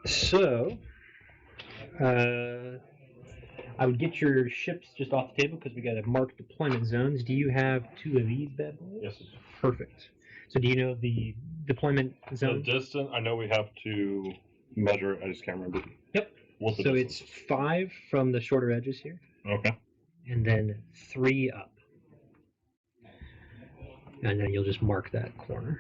So, I would get your ships just off the table because we got to mark deployment zones. Do you have two of these bad boys? Yes. Perfect. So, do you know the deployment zone? The distance, I know we have to measure. I just can't remember. Yep. What's the so distance? It's 5 from the shorter edges here. Okay. And then 3 up. And then you'll just mark that corner.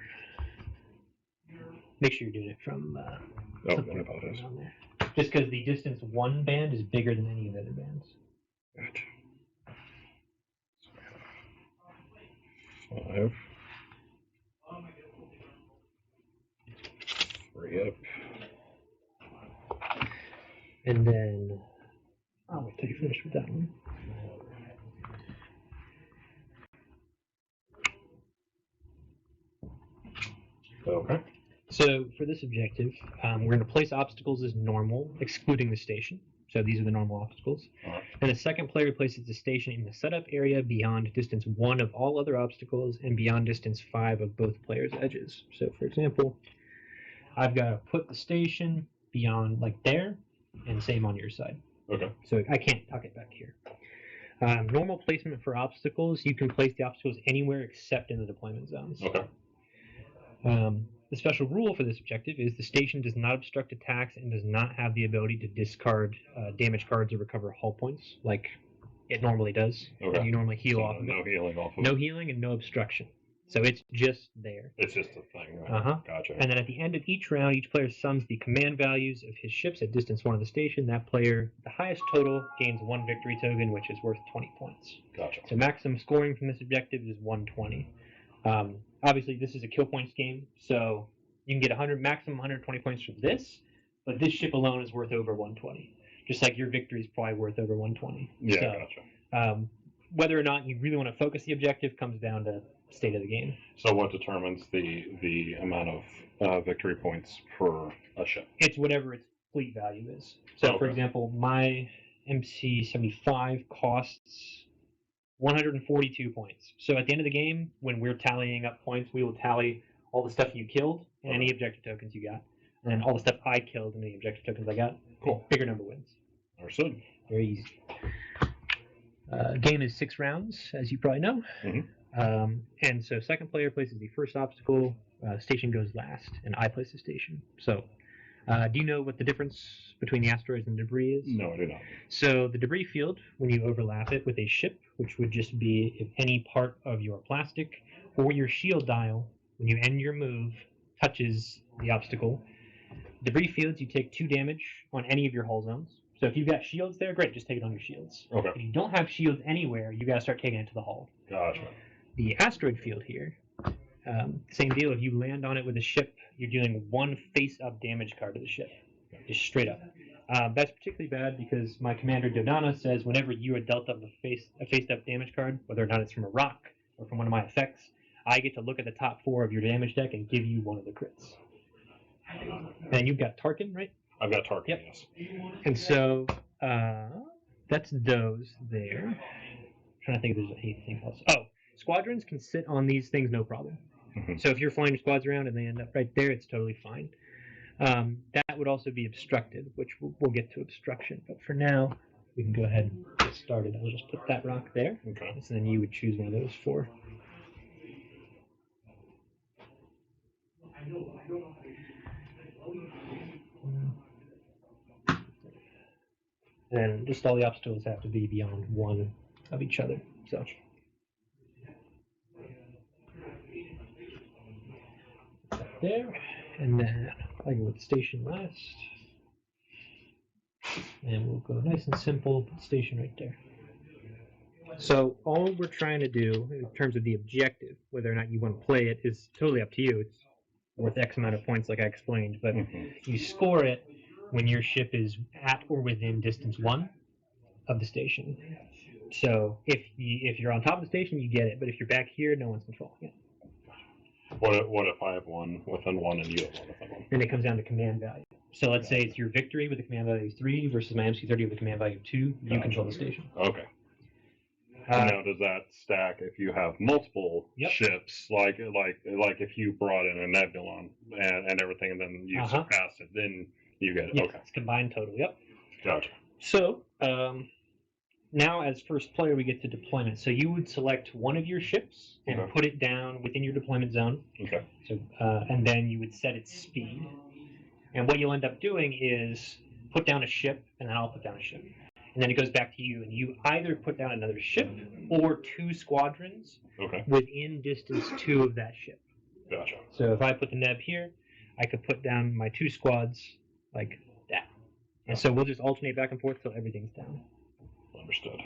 Make sure you're doing it from. I apologize. On there. Just because the distance 1 band is bigger than any of the other bands. Gotcha. 5. 3 up. And then I'll wait till you finish with that one. Okay. So for this objective, we're going to place obstacles as normal, excluding the station. So these are the normal obstacles. Right. And the second player places the station in the setup area beyond distance 1 of all other obstacles and beyond distance 5 of both players' edges. So for example, I've got to put the station beyond like there, and same on your side. Okay. So I can't tuck it back here. Normal placement for obstacles, you can place the obstacles anywhere except in the deployment zones. Okay. The special rule for this objective is the station does not obstruct attacks and does not have the ability to discard damage cards or recover hull points like it normally does. Okay. You normally heal So off of no it. healing off of No it. healing and no obstruction. So it's just there. It's just a thing, right? Uh-huh. Gotcha. And then at the end of each round, each player sums the command values of his ships at distance 1 of the station. That player, the highest total, gains 1 victory token, which is worth 20 points. Gotcha. So maximum scoring from this objective is 120. Obviously, this is a kill points game, so you can get maximum 120 points from this, but this ship alone is worth over 120. Just like your victory is probably worth over 120. Yeah, so, gotcha. Whether or not you really want to focus the objective comes down to state of the game. So what determines the amount of victory points for a ship? It's whatever its fleet value is. So, okay. For example, my MC-75 costs 142 points. So at the end of the game, when we're tallying up points, we will tally all the stuff you killed and any objective tokens you got, and all the stuff I killed and any objective tokens I got. Cool. Bigger number wins. Understood. Very easy. Game is 6 rounds, as you probably know. Mm-hmm. And so second player places the first obstacle, station goes last, and I place the station. So do you know what the difference between the asteroids and debris is? No, I do not. So the debris field, when you overlap it with a ship, which would just be if any part of your plastic or your shield dial, when you end your move, touches the obstacle, debris fields, you take 2 damage on any of your hull zones. So if you've got shields there, great, just take it on your shields. Okay. If you don't have shields anywhere, you got to start taking it to the hull. Gotcha. The asteroid field here, same deal. If you land on it with a ship, you're dealing 1 face-up damage card to the ship, just straight up. That's particularly bad because my commander Dodana says whenever you are dealt up a face-up damage card, whether or not it's from a rock or from one of my effects, I get to look at the top 4 of your damage deck and give you one of the crits. And you've got Tarkin, right? I've got Tarkin, yep. Yes. And so that's those there. I'm trying to think if there's anything else. Oh, squadrons can sit on these things no problem. Mm-hmm. So if you're flying your squads around and they end up right there, it's totally fine. That would also be obstructed, which we'll get to obstruction. But for now, we can go ahead and get started. I'll just put that rock there. Okay. And then you would choose one of those 4. And just all the obstacles have to be beyond 1 of each other. So. There, and then I go with the station last. And we'll go nice and simple, put the station right there. So all we're trying to do in terms of the objective, whether or not you want to play it, is totally up to you. It's worth X amount of points like I explained, but you score it when your ship is at or within distance 1 of the station. So if you're on top of the station, you get it, but if you're back here, no one's controlling it. What if I have 1 within 1 and you have 1 within 1? Then it comes down to command value. So let's say it's your victory with a command value of 3 versus my MC30 with a command value of 2. You control the station. Okay. Now, does that stack if you have multiple ships, like if you brought in a Nebulon and everything, and then you surpass it, then You get it. Yes, Okay. it's combined total. Yep. Gotcha. So now, as first player, we get to deployment. So you would select one of your ships and Okay. put it down within your deployment zone. Okay. So and then you would set its speed. And what you'll end up doing is put down a ship, and then I'll put down a ship. And then it goes back to you, and you either put down another ship or 2 squadrons within distance 2 of that ship. Gotcha. So if I put the Neb here, I could put down my 2 squads like that. And so we'll just alternate back and forth till everything's down. Understood.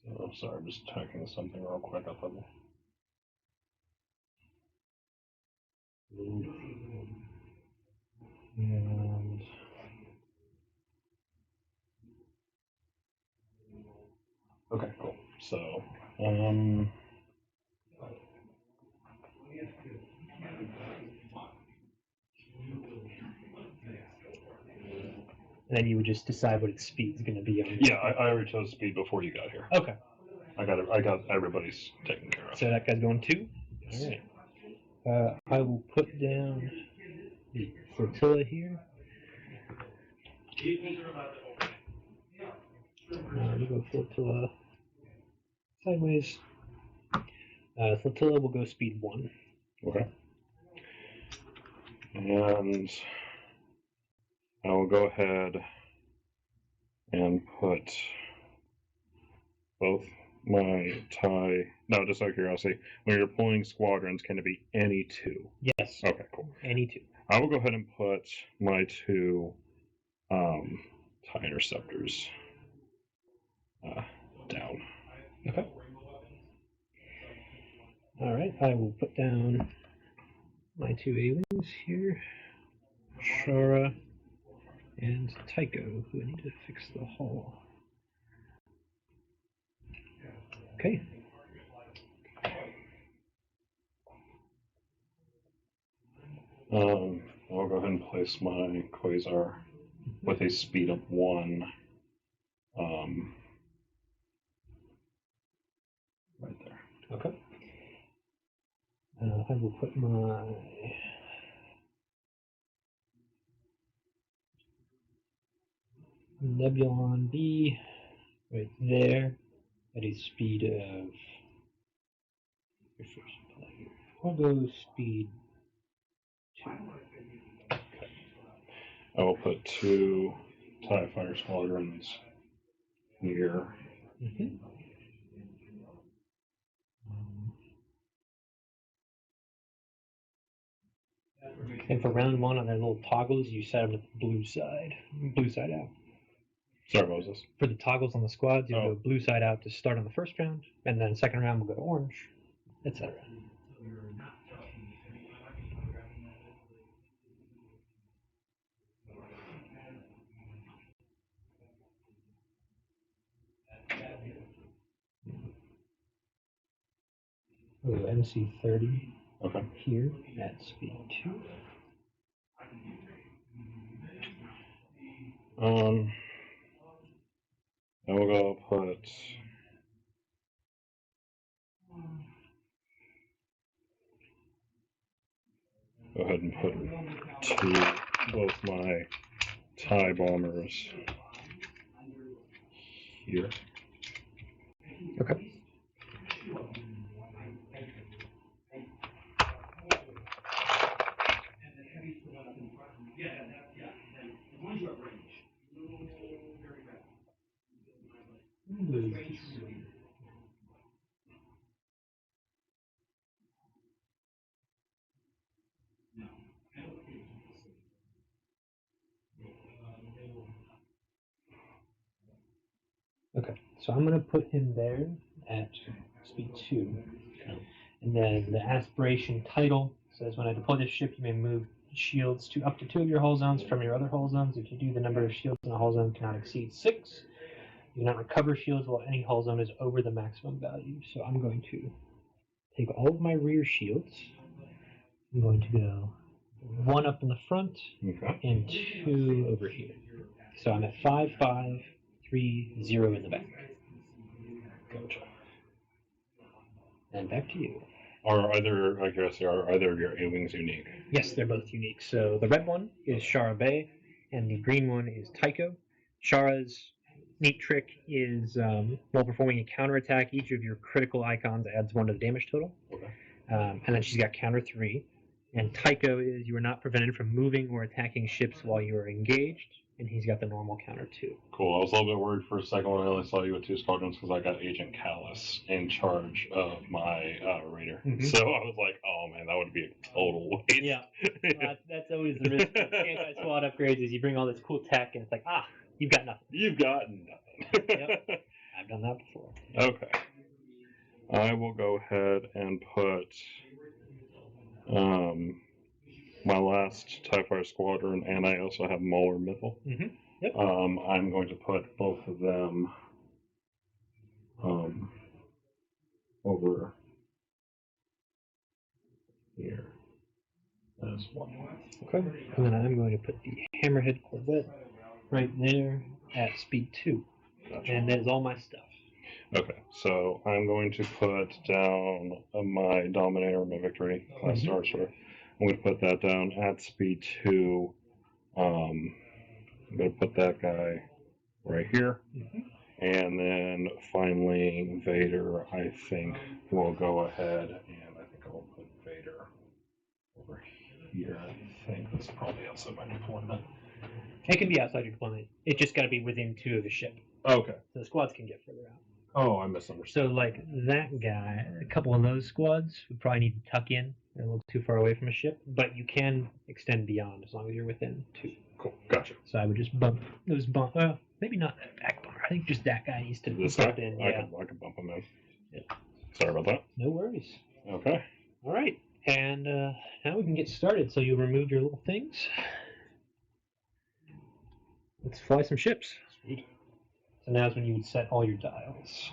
So, sorry, I'm just checking something real quick up on and okay, cool. So, and then you would just decide what its speed is going to be. Yeah, I already chose speed before you got here. Okay. I got everybody's taken care of. So that guy's going 2? All right. I will put down the flotilla here. We'll go flotilla sideways. Flotilla will go speed 1. Okay. And I will go ahead and put both my tie. No, just out of curiosity, when you're deploying squadrons, can it be any 2? Yes. Okay, cool. Any 2. I will go ahead and put my 2 tie interceptors down. Okay. All right. I will put down my 2 aliens here, Shara and Tycho, who I need to fix the hull. Okay. I'll go ahead and place my Quasar with a speed of 1. Right there. Okay. I will put my Nebulon B right there at a speed of. I'll go speed 2. I will put 2 TIE Fighter squadrons here. Mm-hmm. And for round 1 on their little toggles, you set them to the blue side out. Sorry, what was this? For the toggles on the squads, you go blue side out to start on the first round, and then second round we'll go to orange, etc. MC30 here at speed 2. I will go put go ahead and put both my TIE bombers here. Okay. Okay, so I'm going to put him there at speed 2. And then the aspiration title says, when I deploy this ship, you may move shields to up to 2 of your hull zones from your other hull zones. If you do, the number of shields in a hull zone cannot exceed 6. You do not recover shields while any hull zone is over the maximum value. So I'm going to take all of my rear shields. I'm going to go 1 up in the front and 2 over here. So I'm at 5, 5, 3, 0 in the back. Gotcha. And back to you. Are either, I guess, are either of your A-Wings unique? Yes, they're both unique. So the red one is Shara Bay, and the green one is Tycho. Shara's neat trick is while performing a counterattack, each of your critical icons adds 1 to the damage total. Okay. And then she's got counter 3. And Tycho is you are not prevented from moving or attacking ships while you are engaged, and he's got the normal counter 2. Cool. I was a little bit worried for a second when I only saw you with 2 squadrons because I got Agent Callus in charge of my raider. Mhm. So I was like, oh man, that would be a total waste. Yeah, that's always the risk of anti-squad upgrades is you bring all this cool tech and it's like, you've got nothing. You've got nothing. Yep. I've done that before. Okay. I will go ahead and put my last TIE Fighter Squadron, and I also have Mauler Mythal. Mm-hmm. Yep. I'm going to put both of them over here as well. Okay. And then I'm going to put the Hammerhead Corvette right there at speed 2. Gotcha. And that is all my stuff. Okay, so I'm going to put down my Dominator, my Victory class Starship. I'm going to put that down at speed 2. I'm going to put that guy right here. And then finally, Vader, I think, will go ahead and I think I'll put Vader over here. I think that's probably outside my deployment. It can be outside your deployment. It just got to be within 2 of the ship. Okay. So the squads can get further out. Oh, I misunderstood. So, like, that guy, a couple of those squads would probably need to tuck in. They're a little too far away from a ship, but you can extend beyond as long as you're within 2. Cool, gotcha. So I would just bump those maybe not that back bar. I think just that guy needs to this bump guy? in. I can bump him in. Yeah. Sorry about that. No worries. Okay. All right, and now we can get started. So you remove your little things. Let's fly some ships. Sweet. So now's when you would set all your dials.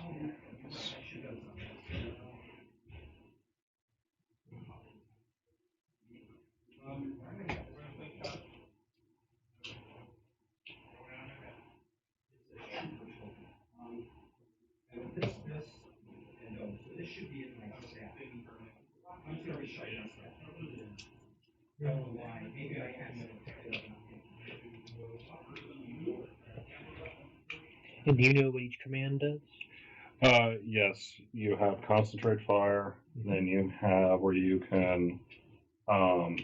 And do you know what each command does? Yes, you have concentrate fire, then you have where you can, can't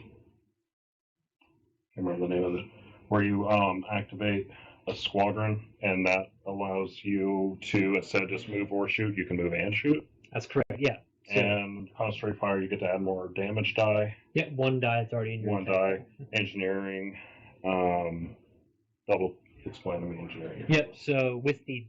remember the name of it, where you activate a squadron, and that allows you to, instead of just move or shoot, you can move and shoot. That's correct, yeah. So, and concentrate fire, you get to add more damage die. Yeah, 1 die that's already in your 1 die. Engineering, double explain to me engineering. Yep, so with the,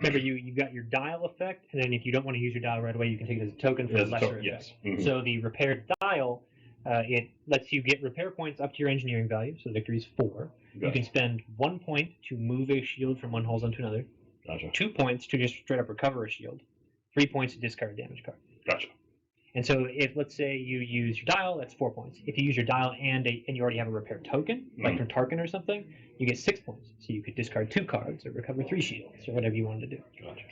remember you've got your dial effect, and then if you don't want to use your dial right away, you can take it as a token for a lesser effect. Yes. So the repaired dial, it lets you get repair points up to your engineering value, so victory is 4. Gotcha. You can spend 1 point to move a shield from one horizon to another. Gotcha. 2 points to just straight up recover a shield. 3 points to discard a damage card. Gotcha. And so if, let's say, you use your dial, that's 4 points. If you use your dial and you already have a repair token, like from Tarkin or something, you get 6 points. So you could discard 2 cards or recover 3 shields or whatever you wanted to do. Gotcha.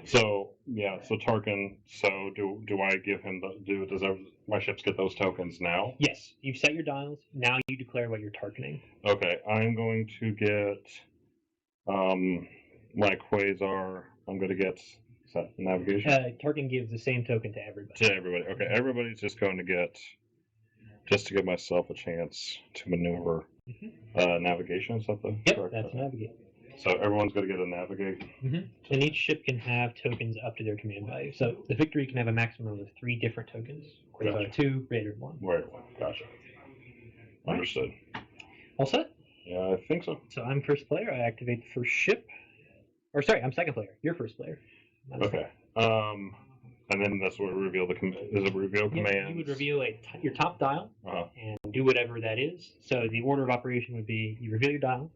So, yeah, so Tarkin, so do I give him does my ships get those tokens now? Yes. You've set your dials. Now you declare what you're targeting. Okay, I'm going to get my Quasar, I'm going to get navigation? Tarkin gives the same token to everybody. To everybody. Okay, everybody's just going to get, just to give myself a chance to maneuver. Navigation, is that the correct? That's navigate. So everyone's going to get a navigate? And each ship can have tokens up to their command value. So the Victory can have a maximum of 3 different tokens. Quasar 2, Raider 1. Raider 1, gotcha. Understood. All set? Yeah, I think so. So I'm first player. I activate the first ship. Or sorry, I'm second player. You're first player. Okay. And then that's what we reveal commands. You would reveal your top dial and do whatever that is. So the order of operation would be you reveal your dial.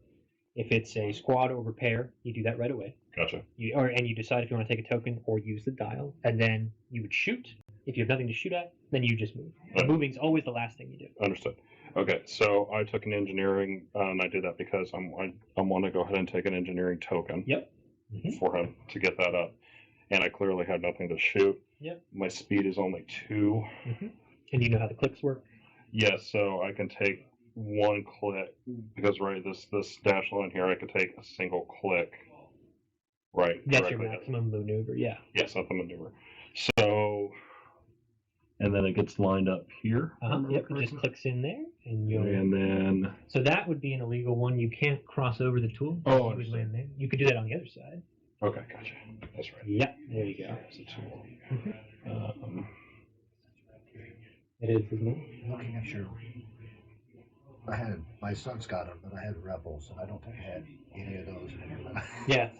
If it's a squad or repair, you do that right away. Gotcha. And you decide if you want to take a token or use the dial, and then you would shoot. If you have nothing to shoot at, then you just move. Moving's always the last thing you do. Understood. Okay, so I took an engineering, and I did that because I want to go ahead and take an engineering token. Yep. For him to get that up. and I clearly have nothing to shoot. Yep. My speed is only 2. And you know how the clicks work? Yes, so I can take one click because this dash line here I could take a single click. Right. That's your maximum maneuver. Yeah. Yes, that's the maneuver. So, and then it gets lined up here. Yep. It just clicks in there, and you'll. And then. So that would be an illegal one. You can't cross over the tool. Oh, you would land there. You could do that on the other side. Okay, gotcha. That's right. Yep. There you go. It's a tool. It is, isn't it? Looking at your, my son's got them, but I had Rebels, and I don't think I had any of those. Yeah.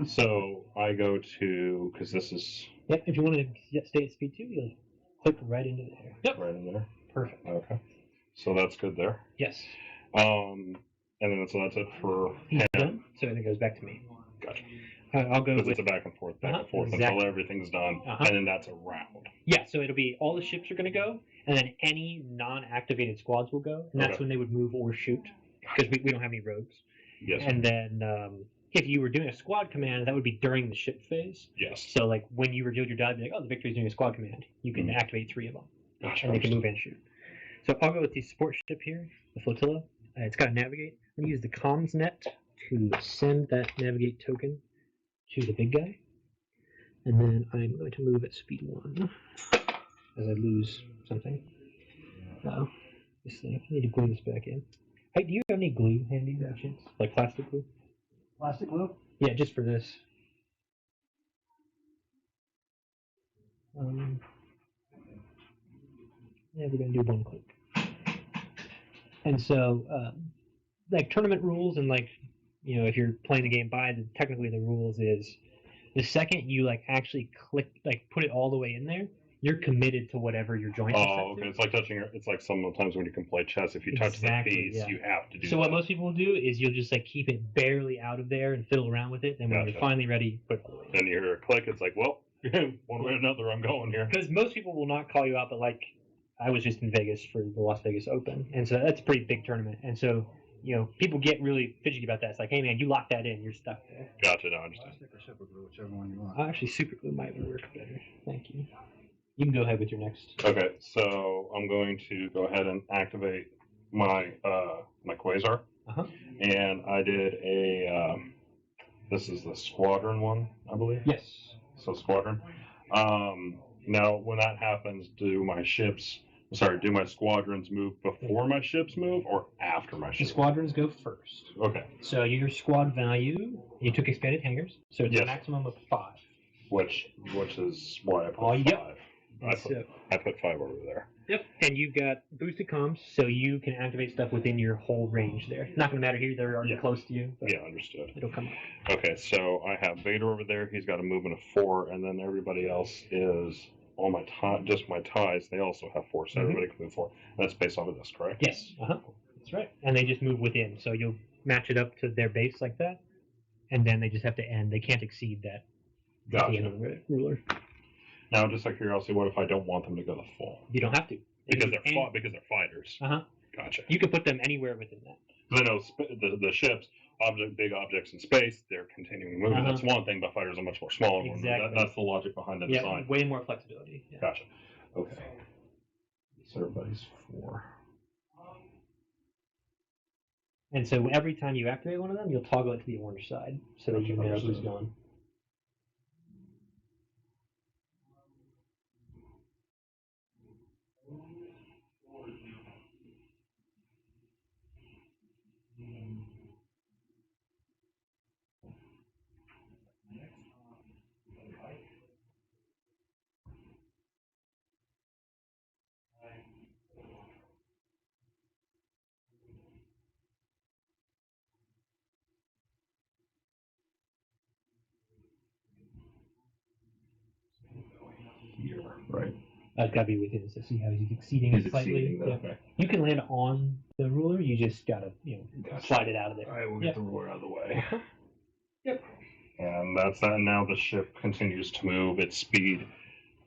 So I go to, because this is. Yep. If you want to stay at speed 2, you'll click right into there. Yep. Right in there. Perfect. Okay. So that's good there. Yes. And then so that's it for him. Done. So it goes back to me. Gotcha. I'll go with. It's a back and forth exactly. until everything's done, and then that's a round. Yeah. So it'll be all the ships are going to go, and then any non-activated squads will go, and that's when they would move or shoot, because we don't have any rogues. Yes. And then if you were doing a squad command, that would be during the ship phase. Yes. So like when you revealed your die, you'd be like, oh, the Victory's doing a squad command. You can activate 3 of them, Gotcha. and they can move and shoot. So I'll go with the support ship here, the flotilla. It's got to navigate. I'm going to use the comms net to send that navigate token to the big guy, and then I'm going to move at speed 1 as I lose something. This thing. I need to glue this back in. Hey, do you have any glue handy by chance? Like plastic glue? Plastic glue? Yeah, just for this. Yeah, we're going to do 1 click. And so, like tournament rules and like, you know, if you're playing the game technically the rules is the second you like actually click, like put it all the way in there, you're committed to whatever your joint is set okay. to. It's like touching. It's like sometimes when you can play chess, if you touch the piece, you have to do. So what most people will do is you'll just like keep it barely out of there and fiddle around with it, and when you're finally ready, put it all the way in. Then you hear a click. It's like, well, one way or another, I'm going here. Because most people will not call you out, but like I was just in Vegas for the Las Vegas Open, and so that's a pretty big tournament, and so. You know, people get really fidgety about that. It's like, hey man, you lock that in, you're stuck there. Gotcha, no, I understand. Plastic or super glue, whichever one you want. Actually, super glue might work better. Thank you. You can go ahead with your next. Okay, so I'm going to go ahead and activate my my quasar, and I did a. This is the squadron one, I believe. Yes. So squadron. Now, when that happens, do my squadrons move before my ships move or after my ships? The squadrons go first. Okay. So your squad value, you took expanded hangars, so it's a maximum of 5. Which is why I put 5. I put 5 over there. Yep. And you've got boosted comms, so you can activate stuff within your whole range there. It's not going to matter here; they're already close to you. Yeah, understood. It'll come up. Okay, so I have Vader over there. He's got a movement of 4, and then everybody else is all my just my ties. They also have 4, so everybody can move 4. That's based off of this, correct? Yes. That's right. And they just move within, so you'll match it up to their base like that, and then they just have to end. They can't exceed that. Gotcha. At the end of the ruler. Now, just out of curiosity, what if I don't want them to go the full? You don't have to. Because they're fighters. Gotcha. You can put them anywhere within that. Because I know the ships, big objects in space, they're continuing moving. That's one thing, but fighters are much more smaller. Exactly. That's the logic behind the design. Way more flexibility. Yeah. Gotcha. Okay. So everybody's 4. And so every time you activate one of them, you'll toggle it to the orange side so that you know who's going. Here, right. That's got to be within, so see how he's exceeding it slightly. Okay. You can land on the ruler, you just got to slide it out of there. All right, we'll get the ruler out of the way. Yep. And that's that. Now the ship continues to move its speed,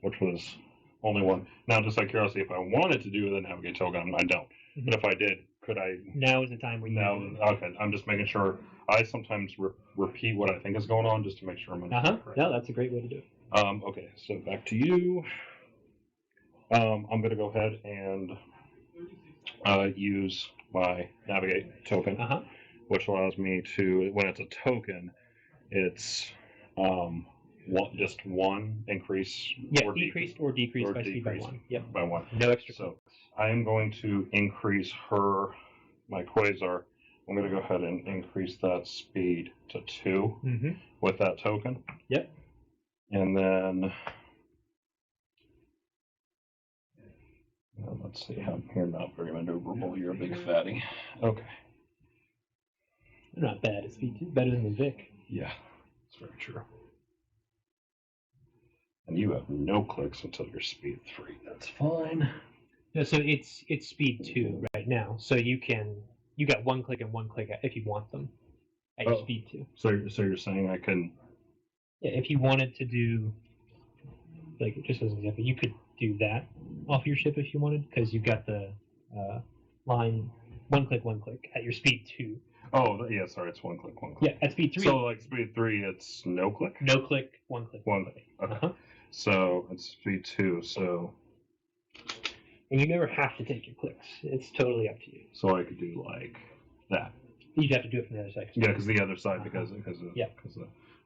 which was only 1. Now, just out of curiosity, if I wanted to do the navigate tow gun, I don't. But if I did, could I? Now is the time where you. Okay. I'm just making sure. I sometimes repeat what I think is going on just to make sure I'm in. No, that's a great way to do it. Okay, so back to you. I'm going to go ahead and use my navigate token, which allows me to, when it's a token, it's just one increase. Yeah, increased or decreased by speed by decreased 1. Yep. by 1. No extra So clicks. I am going to increase my quasar. I'm going to go ahead and increase that speed to 2 with that token. Yep. And then let's see, you're not very maneuverable. You're a big fatty. Okay. They're not bad at speed 2. Better than the Vic. Yeah, that's very true. And you have no clicks until you're speed 3. That's fine. No, so it's speed 2 right now. So you got 1 click and 1 click if you want them at your speed 2. So you're saying I can? Yeah, if you wanted to do, like, just as an example, you could do that off your ship if you wanted, because you've got the line 1 click at your speed 2. Oh, yeah, sorry, it's 1 click, 1 click. Yeah, at speed 3. So like speed 3, it's no click? No click, 1 click. 1 click. Okay. So it's speed 2, so. And you never have to take your clicks. It's totally up to you. So I could do like that. You'd have to do it from the other side. Yeah, because the other side, because of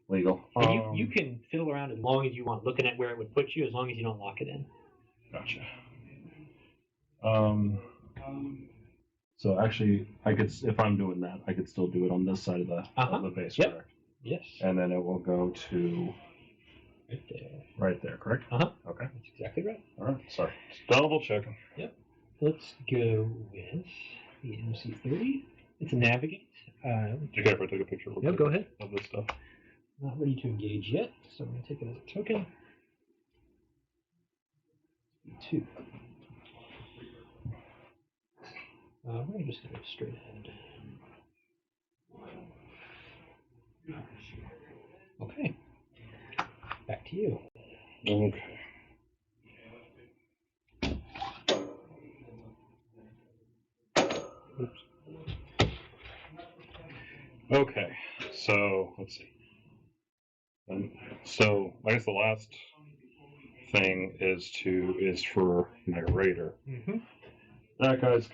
legal. And you can fiddle around as long as you want, looking at where it would put you, as long as you don't lock it in. Gotcha. So actually, I could, if I'm doing that, I could still do it on this side of the base, correct? Yes. And then it will go to right there. Right there, correct? Okay. That's exactly right. All right. Sorry. Just double checking. Yep. Let's go with the MC30. It's a navigate. Do you care if I take a picture? No, go ahead. Of this stuff. Not ready to engage yet, so I'm going to take it as a token. 2. We're going to just go straight ahead. Okay. Back to you. Okay. Oops. Okay, so let's see. So I guess the last thing is for my raider. That guy's.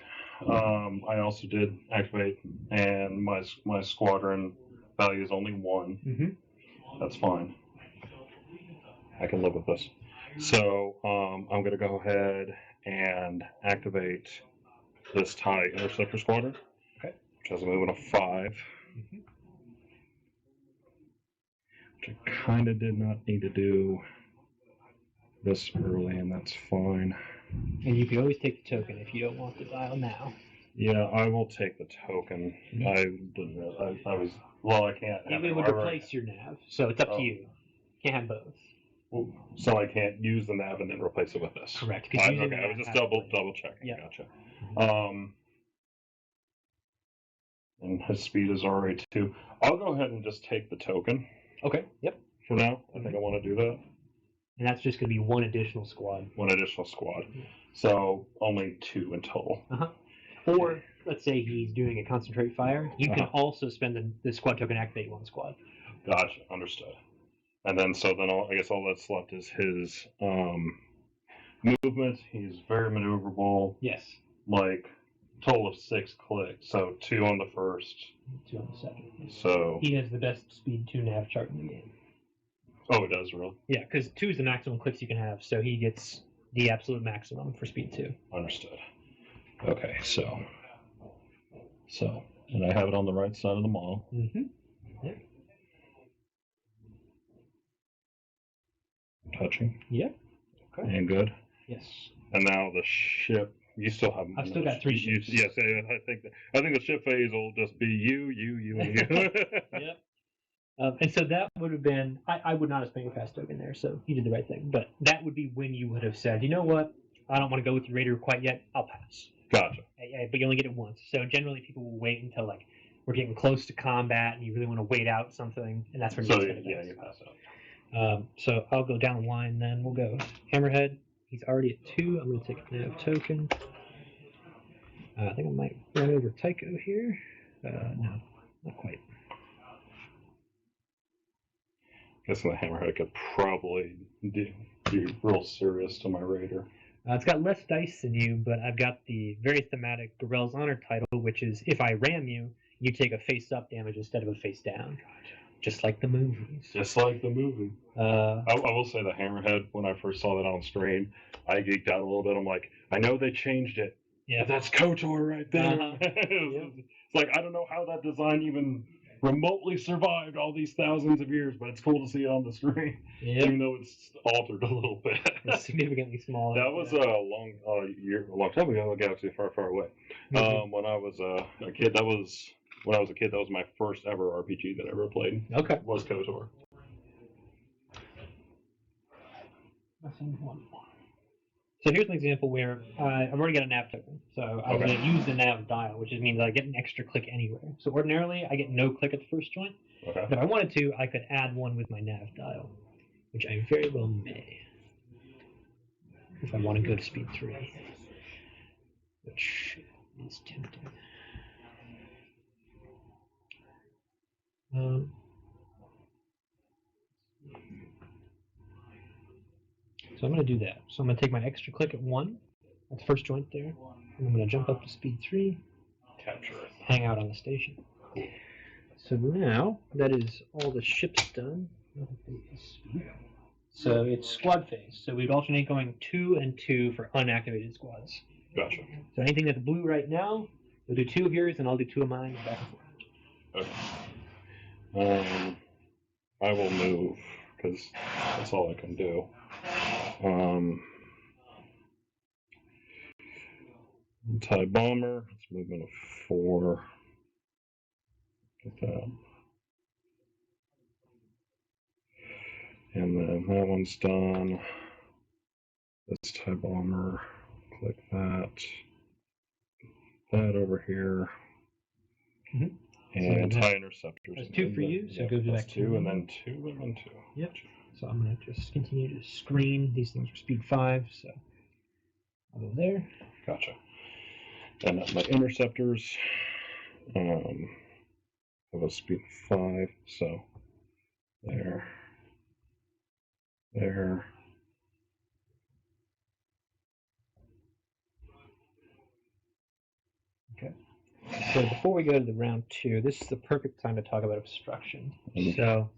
I also did activate, and my squadron value is only 1. That's fine. I can live with this. So I'm going to go ahead and activate this TIE Interceptor Squadron, which has a movement of 5. Which I kind of did not need to do this early, and that's fine. And you can always take the token if you don't want the dial now. Yeah, I will take the token. I didn't realize. I was. Well, I can't. It would replace your nav, so it's up to you. You can't have both. Well, so I can't use the nav and then replace it with this. Correct. Okay, I was just double checking. Yeah. Gotcha. And his speed is already 2. I'll go ahead and just take the token. Okay. Yep. For now, I think I want to do that. And that's just going to be 1 additional squad. 1 additional squad. So only 2 in total. Or let's say he's doing a concentrate fire. You can also spend the squad token, activate 1 squad. Gotcha. Understood. And then I guess all that's left is his movement. He's very maneuverable. Yes. Like total of 6 clicks. So 2 on the first. 2 on the second. So he has the best speed 2 nav chart in the game. Oh, it does, really? Yeah, because 2 is the maximum clicks you can have, so he gets the absolute maximum for speed 2. Understood. Okay, so, and I have it on the right side of the model. Yep. Touching. Yep. Okay. And good. Yes. And now the ship. You still have. I've still got 3 ships. Yes, I think the ship phase will just be you, and you. Yep. And so that would have been, I would not have spent your fast token there, so you did the right thing. But that would be when you would have said, you know what, I don't want to go with your raider quite yet, I'll pass. Gotcha. But you only get it once. So generally people will wait until like we're getting close to combat and you really want to wait out something, and that's when you you pass out. So I'll go down the line then. We'll go Hammerhead. He's already at 2. I'm going to take a nav token. I think I might run over Tycho here. No, not quite. Guessing the hammerhead could probably be real serious to my raider. It's got less dice than you, but I've got the very thematic Gorell's Honor title, which is if I ram you, you take a face-up damage instead of a face-down. Just like the movies. Just like the movie. I will say the hammerhead, when I first saw that on screen, I geeked out a little bit. I'm like, I know they changed it. Yeah. But that's KOTOR right there. Yep. It's like, I don't know how that design even remotely survived all these thousands of years, but it's cool to see it on the screen. Yep. Even though it's altered a little bit. It's significantly smaller. That was a long time ago, a galaxy far, far away. Mhm. When I was a kid, that was my first ever RPG that I ever played. Okay. Was KOTOR. So here's an example where I've already got a nav token. So I'm going to use the nav dial, which means I get an extra click anywhere. So ordinarily, I get no click at the first joint. Okay. But if I wanted to, I could add one with my nav dial, which I very well may. If I want to go to speed 3. Which is tempting. So I'm going to do that. So I'm going to take my extra click at 1. That's the first joint there. And I'm going to jump up to speed 3. Capture it. Hang out on the station. So now that is all the ships done. So it's squad phase. So we'd alternate going 2 and 2 for unactivated squads. Gotcha. So anything that's blue right now, you'll do 2 of yours and I'll do 2 of mine back and forth. Okay. I will move because that's all I can do. TIE bomber. It's movement of 4. Get that. And then that one's done. This TIE bomber. Click that. That over here. Mm-hmm. And so TIE interceptors. There's 2 for you, so go back 2 and then 2 and then 2. Yep. So I'm going to just continue to screen. These things are speed 5, so I'll go there. Gotcha. And my interceptors have a speed 5, so there. Okay. So before we go to the round 2, this is the perfect time to talk about obstruction. Mhm. So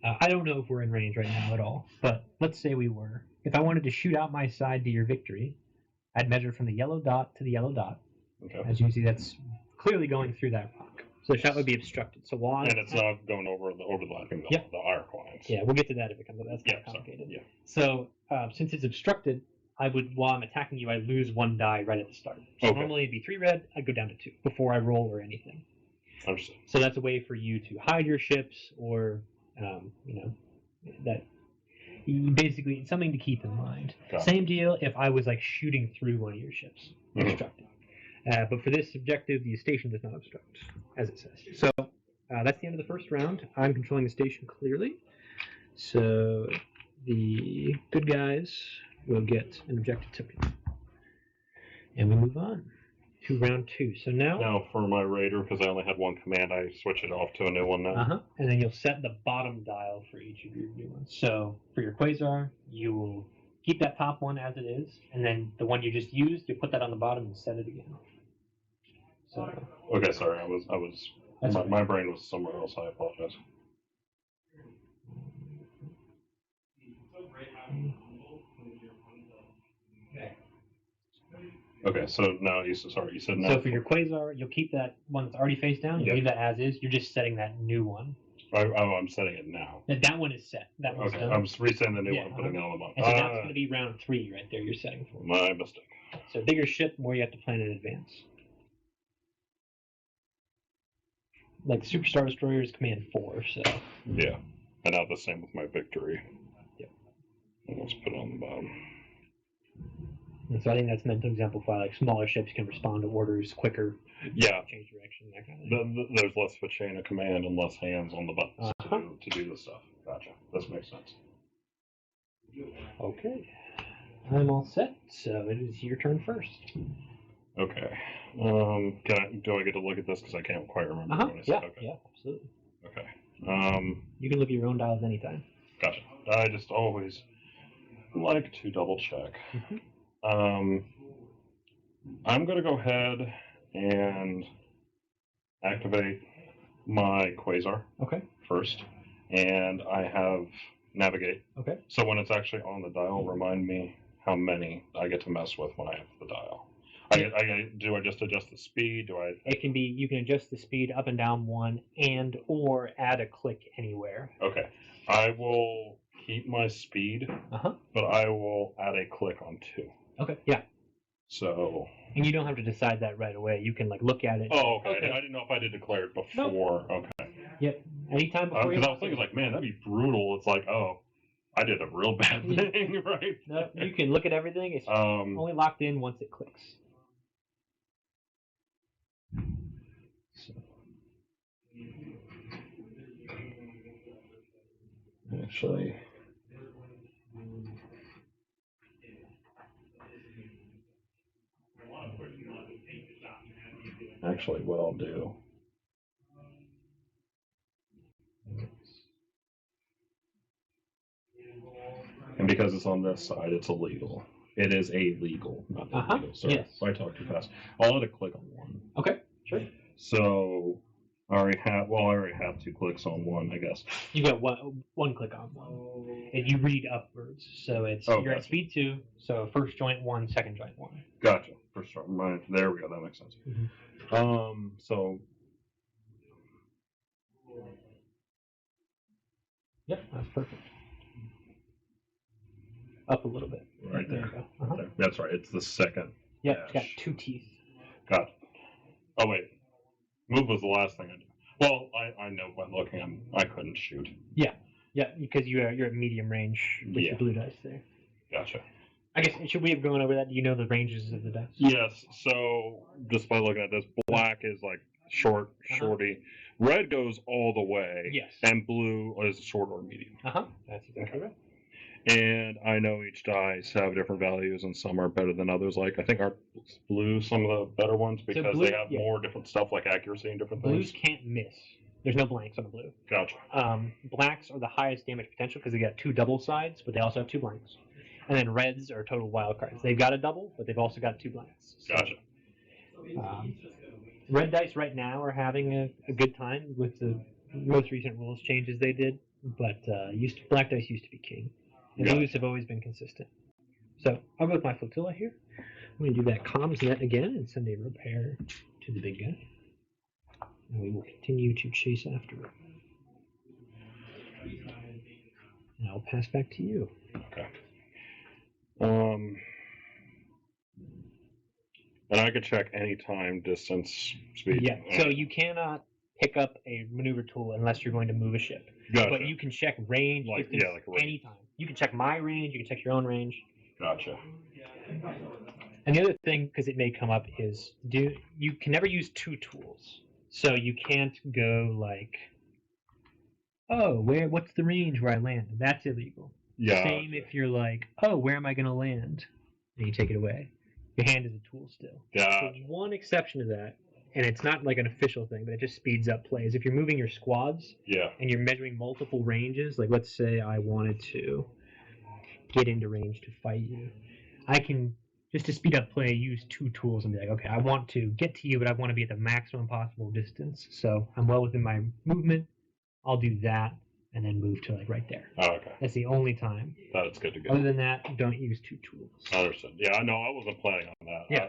I don't know if we're in range right now at all, but let's say we were. If I wanted to shoot out my side to your victory, I'd measure from the yellow dot to the yellow dot. Okay. As you can see, that's clearly going through that rock. So the shot would be obstructed. So while And it's not going overlapping Yep. the arc lines. Yeah, we'll get to that if it comes up. That's kind of complicated. Yeah. So since it's obstructed, I would, while I'm attacking you, I lose 1 die right at the start. So Okay. normally it'd be 3 red, I'd go down to 2 before I roll or anything. Understood. So that's a way for you to hide your ships, or that basically it's something to keep in mind. Same deal if I was like shooting through one of your ships, obstructed. But for this objective, the station does not obstruct, as it says. So that's the end of the first round. I'm controlling the station clearly. So the good guys will get an objective token. And we move on to round 2. So now for my raider, because I only had 1 command, I switch it off to a new one now. And then you'll set the bottom dial for each of your new ones. So for your Quasar, you will keep that top one as it is, and then the one you just used, you put that on the bottom and set it again. So Okay, sorry, my brain was somewhere else. I apologize. Okay, so now you said now. So for your Quasar, you'll keep that one that's already face down. You leave that as is. You're just setting that new one. I'm setting it now. That one is set. That one's done. I'm resetting the new one, putting it on the bottom. And so that's going to be round 3 right there. You're setting for. My mistake. So bigger ship, more you have to plan in advance. Like Super Star Destroyers command 4, so. Yeah, and now the same with my victory. Yep. And let's put it on the bottom. And so I think that's meant to exemplify like smaller ships can respond to orders quicker. Yeah. Change direction, that kind of thing. There's less of a chain of command and less hands on the buttons to do the stuff. Gotcha. This makes sense. Okay. I'm all set, so it is your turn first. Okay. Do I get to look at this because I can't quite remember what I said? Yeah, absolutely. Okay. You can look at your own dials anytime. I just always like to double check. Mhm. I'm going to go ahead and activate my Quasar Okay. first, and I have navigate. Okay. So when it's actually on the dial, remind me how many I get to mess with when I have the dial. Do I just adjust the speed? Do I? It can be, you can adjust the speed up and down one and or add a click anywhere. Okay. I will keep my speed, but I will add a click on 2. Okay. Yeah. So. And you don't have to decide that right away. You can like look at it. Oh, okay. I didn't know if I did declare it before. Nope. Okay. Yep. Anytime before. Because I was thinking like, man, that'd be brutal. It's like, oh, I did a real bad thing, right? No, you can look at everything. It's only locked in once it clicks. So. Actually, what I'll do. And because it's on this side, it's illegal. It is illegal, not illegal. Sorry, yes. if I talk too fast. I'll let it click on 1. Okay, sure. So I already have 2 clicks on 1, I guess. You got one click on 1. And you read upwards. So it's you're at speed 2, so first joint 1, second joint 1. Gotcha. First joint. There we go, that makes sense. Mm-hmm. So yep, that's perfect. Up a little bit. Right there. You go. There. That's right. It's the second. Yep, it's got 2 teeth. Got it. Oh wait, move was the last thing I did. Well, I know by looking, I couldn't shoot. Yeah, because you're at medium range with your blue dice there. Gotcha. I guess should we have gone over that? Do you know the ranges of the dice? Yes. So just by looking at this, black is like shorty. Red goes all the way. Yes. And blue is short or medium. That's exactly right. And I know each dice have different values, and some are better than others. Like I think our blue, some of the better ones, because they have more different stuff like accuracy and different things. Blues things. can't miss. There's no blanks on the blue. Gotcha. Blacks are the highest damage potential because they got 2 double sides, but they also have 2 blanks. And then reds are total wild cards. They've got a double, but they've also got 2 blanks. So, gotcha. Red dice right now are having a good time with the most recent rules changes they did, but black dice used to be king. And blues have always been consistent. So I'll go with my flotilla here. I'm going to do that comms net again and send a repair to the big guy. And we will continue to chase after it. And I'll pass back to you. Okay. And I could check any time, distance, speed. Yeah, so you cannot pick up a maneuver tool unless you're going to move a ship. Gotcha. But you can check range, distance, anytime. You can check my range, you can check your own range. Gotcha. And the other thing, because it may come up, is you can never use 2 tools. So you can't go like, oh, what's the range where I land? That's illegal. Yeah. Same if you're like, oh, where am I going to land? And you take it away. Your hand is a tool still. Gotcha. So one exception to that, and it's not like an official thing, but it just speeds up plays. If you're moving your squads and you're measuring multiple ranges, like let's say I wanted to get into range to fight you, I can, just to speed up play, use 2 tools and be like, okay, I want to get to you, but I want to be at the maximum possible distance. So I'm well within my movement. I'll do that and then move to like right there. Oh, okay. That's the only time. That's good to go. Other than that, don't use 2 tools. Understood. Yeah, no, I wasn't planning on that. Yeah.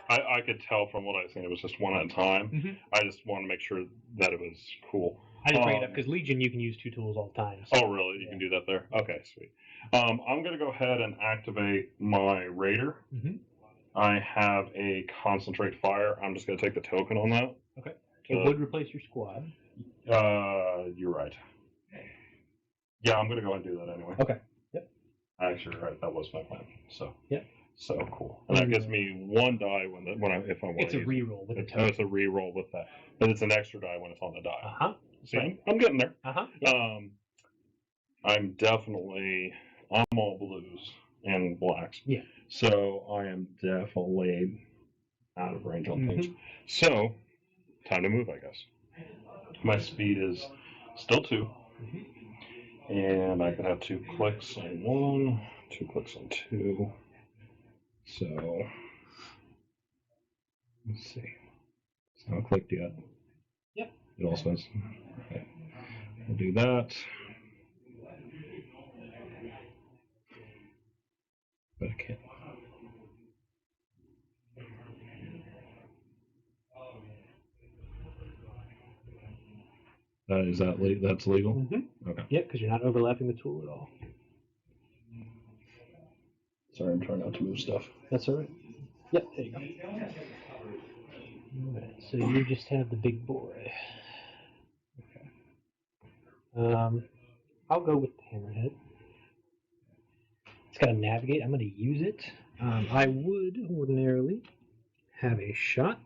I could tell from what I was saying it was just one at a time. Mm-hmm. I just wanted to make sure that it was cool. I just bring it up because Legion you can use 2 tools all the time. So, oh, really? You can do that there? Okay, sweet. I'm going to go ahead and activate my Raider. Mm-hmm. I have a concentrate fire. I'm just going to take the token on that. Okay. It would replace your squad. You're right. Yeah, I'm going to go and do that anyway. Okay. Yep. Actually, right. That was my plan. So. Yep. So cool. And that gives me 1 die if I want to. It's a reroll with a token. It's a reroll with that, but it's an extra die when it's on the die. See, right. I'm getting there. Yep. I'm all blues and blacks. Yeah. So I am definitely out of range on things. So time to move, I guess. My speed is still 2. And I can have 2 clicks on 1, 2 clicks on 2. So, let's see. It's not clicked yet. Yep. It also says, okay. We'll do that. But I can't. Is that that's legal? Mm-hmm. Okay. Yep, because you're not overlapping the tool at all. Sorry, I'm trying not to move stuff. That's all right. Yep, there you go. All right, so you just have the big boy. Okay. I'll go with the hammerhead. It's got to navigate. I'm going to use it. I would ordinarily have a shot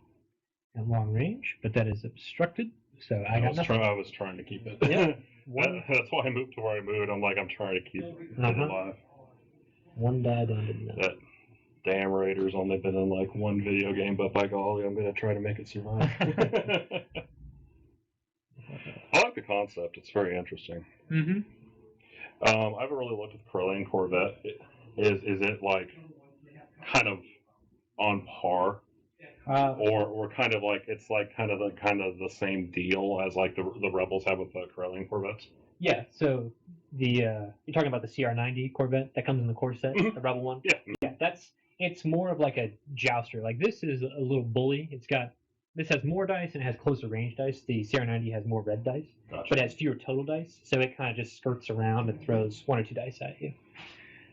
at long range, but that is obstructed. So I got nothing. I was trying to keep it. Yeah. That's why I moved to where I moved. I'm like, I'm trying to keep it alive. One die down to none. That damn Raiders only been in like one video game, but by golly, I'm going to try to make it survive. I like the concept. It's very interesting. Mm-hmm. I haven't really looked at the Corellian Corvette. Is it like kind of on par, or kind of like it's like kind of the same deal as like the Rebels have with the Corellian Corvettes? Yeah. So you're talking about the CR90 Corvette that comes in the core set, the Rebel one. Yeah. Yeah. It's more of like a jouster. Like this is a little bully. This has more dice and it has closer range dice. The CR90 has more red dice, Gotcha. but it has fewer total dice. So it kind of just skirts around and throws 1 or 2 dice at you.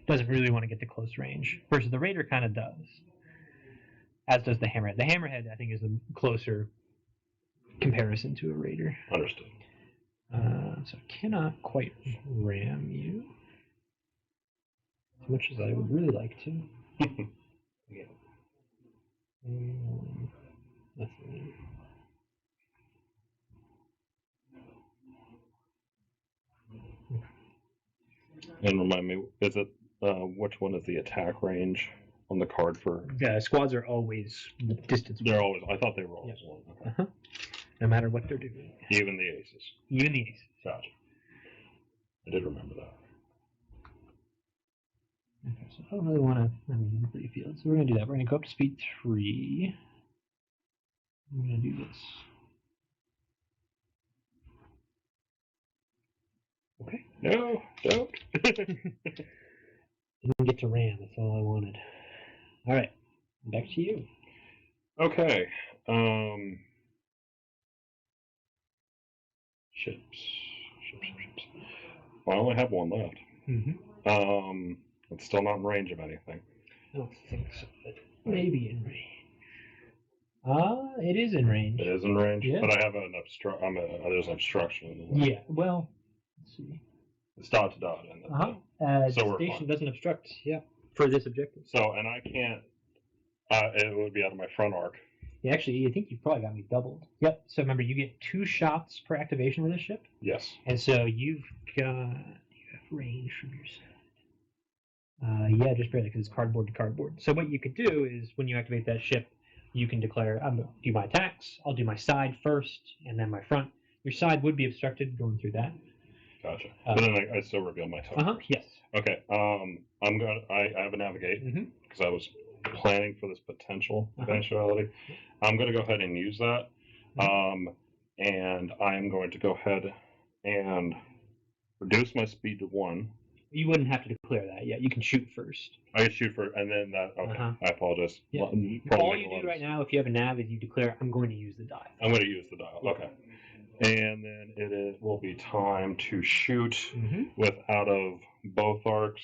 Doesn't really want to get to close range. Versus the Raider kind of does. As does the Hammerhead. The Hammerhead, I think, is a closer comparison to a Raider. Understood. So I cannot quite ram you. As much as I would really like to. Yeah. Nothing. And remind me, is it which one is the attack range on the card for? Yeah, squads are always distance. They're always. I thought they were always one. Okay. Uh-huh. No matter what they're doing. Even the aces. Even the aces. Gotcha. I did remember that. Okay, so I don't really want to free field, so we're going to do that. We're going to go up to speed 3. I'm going to do this. Okay. No, don't. Didn't get to ram, that's all I wanted. Alright, back to you. Okay. Ships. Well, I only have 1 left. Mm-hmm. It's still not in range of anything. I don't think so, but maybe in range. It is in range. It is in range, Yeah. but I have there's an obstruction in the way. Yeah, well, let's see. It's dot to dot. So we're station fine. doesn't obstruct, yeah, for this objective. So, and I can't, it would be out of my front arc. Yeah, actually, I think you probably got me doubled. Yep, so remember, you get 2 shots per activation with this ship. Yes. And so you have range from your side. Yeah, just barely, because it's cardboard to cardboard. So what you could do is, when you activate that ship, you can declare, I'm going to do my attacks, I'll do my side first, and then my front. Your side would be obstructed going through that. Gotcha. But then I still reveal my token. Yes. Okay. I have a navigate because I was planning for this potential eventuality. I'm going to go ahead and use that. And I am going to go ahead and reduce my speed to 1. You wouldn't have to declare that yet. You can shoot first. I can shoot for, and then that. Okay. I apologize. Yeah. All you do right now, if you have a nav, is you declare, I'm going to use the dial. I'm going to use the dial. Okay. And then it will be time to shoot with out of both arcs.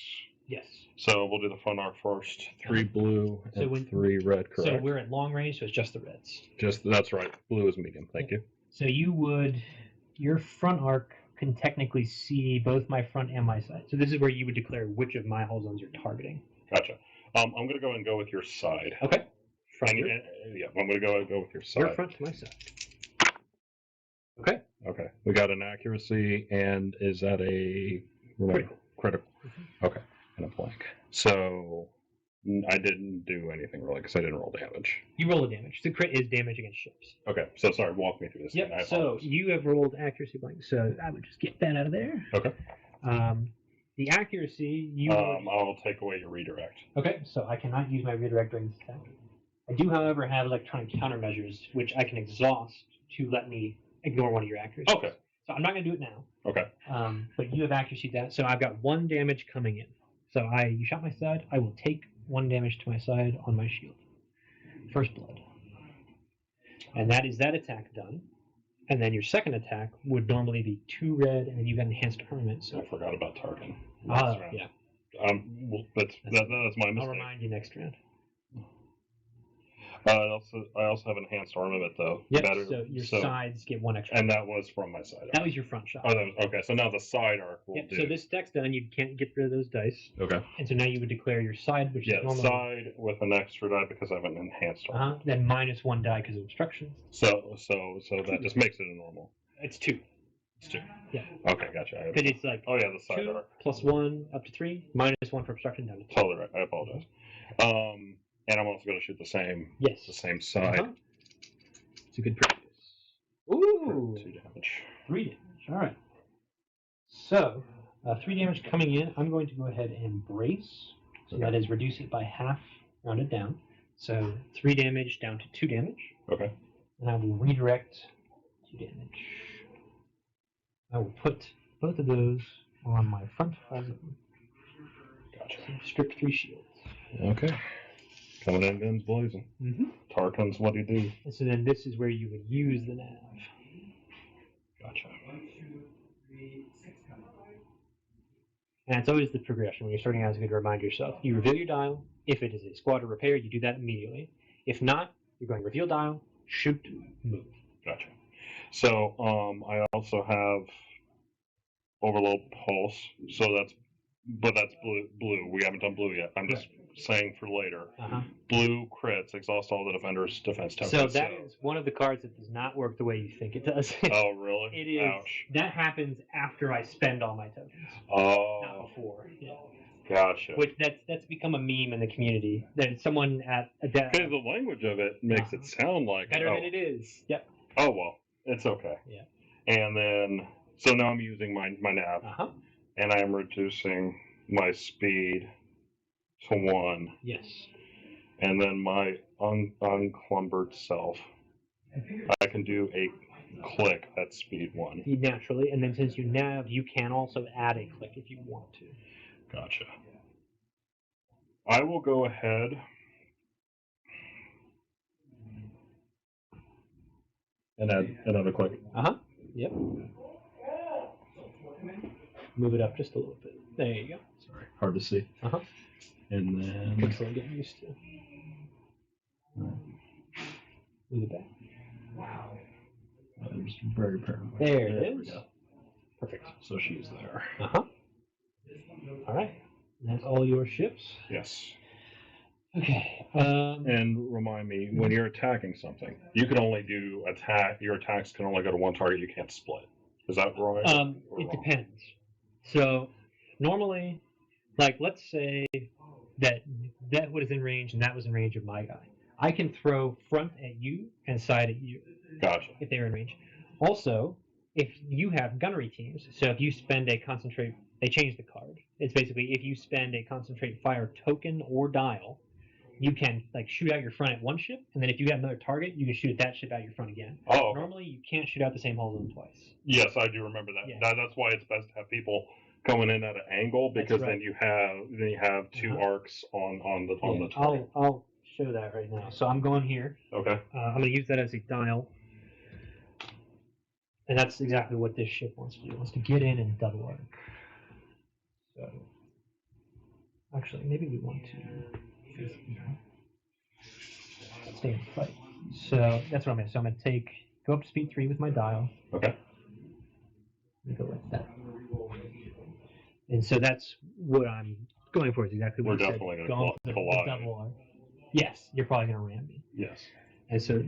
Yes. So we'll do the front arc first. 3 blue and 3 red, correct? So we're at long range, so it's just the reds. That's right. Blue is medium. Thank you. So your front arc can technically see both my front and my side. So this is where you would declare which of my hull zones you're targeting. Gotcha. I'm going to go and go with your side. Okay. Yeah, I'm going to go with your side. Your front to my side. Okay. Okay. We got an accuracy, and is that a critical? Okay. And a blank. So I didn't do anything really because I didn't roll damage. You roll the damage. The crit is damage against ships. Okay. So sorry. Walk me through this. Yep. So you have rolled accuracy blank. So I would just get that out of there. Okay. The accuracy, I'll take away your redirect. Okay, so I cannot use my redirect during this attack. I do, however, have electronic countermeasures, which I can exhaust to let me ignore one of your accuracies. Okay. So I'm not going to do it now. Okay. But you have accuracy down, so I've got 1 damage coming in. So you shot my side. I will take 1 damage to my side on my shield. First blood. And that is that attack done. And then your second attack would normally be 2 red, and then you got enhanced armament. So I forgot about Tarkin. yeah. Well, that's my mistake. I'll remind you next round. I also have enhanced armament though. Yep. So your sides get 1 extra. And that was from my side. That was your front shot. Oh, okay. So now the side arc will do. So this deck's done. You can't get rid of those dice. Okay. And so now you would declare your side, which is normally side with an extra die because I have an enhanced armament. Then -1 die because of obstructions. So that just makes it a normal. It's 2. It's 2. Yeah. Okay, gotcha. Because it's like the side 2 arc. +1 up to 3, -1 for obstruction down to 2. Totally right. I apologize. And I'm also going to shoot the same. Yes. The same side. It's a good practice. Ooh. 2 damage. 3 damage. All right. So 3 damage coming in. I'm going to go ahead and brace. So that is reduce it by half, rounded down. So 3 damage down to 2 damage. Okay. And I will redirect 2 damage. I will put both of those on my front zone. Gotcha. So strict 3 shields. Okay. Coming in, guns blazing. Mm-hmm. Tarkin's what he do. And so then this is where you would use the nav. Gotcha. And it's always the progression. When you're starting out, it's good to remind yourself. You reveal your dial. If it is a squad or repair, you do that immediately. If not, you're going reveal dial, shoot, move. Gotcha. So I also have overload pulse. So that's blue. We haven't done blue yet. I'm just saying for later. Blue crits, exhaust all the defender's defense tokens. So that is one of the cards that does not work the way you think it does. Oh, really? It is. Ouch. That happens after I spend all my tokens. Oh. Not before. Yeah. Gotcha. Which that's become a meme in the community. That someone at a desk. Because the language of it makes it sound like better than it is. Yep. Oh well, it's okay. Yeah. And then so now I'm using my nav, and I am reducing my speed to 1. Yes. And then my unclumbered self, I can do a click at speed 1. Naturally, and then since you nav, you can also add a click if you want to. Gotcha. I will go ahead and add another click. Yep. Move it up just a little bit. There you go. Sorry, hard to see. And then pixel I'm getting used to. Move it back. Wow. It's very paranoid. There it is. Perfect. So she's there. All right. That's all your ships. Yes. Okay. And remind me, when you're attacking something, you can only do attack. Your attacks can only go to one target. You can't split. Is that right? It depends. So normally, like let's say that was in range and that was in range of my guy. I can throw front at you and side at you. Gotcha. If they're in range. Also, if you have gunnery teams, so if you spend a concentrate, they change the card. It's basically if you spend a concentrate fire token or dial, you can like shoot out your front at one ship, and then if you have another target, you can shoot at that ship out your front again. Oh. Okay. Normally, you can't shoot out the same hole zone twice. Yes, I do remember that. Yeah. That's why it's best to have people coming in at an angle because then you have 2 arcs on the target. I'll show that right now. So I'm going here. Okay. I'm going to use that as a dial. And that's exactly what this ship wants to do. It wants to get in and double arc. So, actually, maybe we want to stay and fight. So that's what I'm going to do. So I'm going to go up to speed 3 with my dial. Okay. And go like that. And so that's what I'm going for. Is exactly what We're you definitely said. going to collide. Double arc. Yes, you're probably going to ram me. Yes. And so,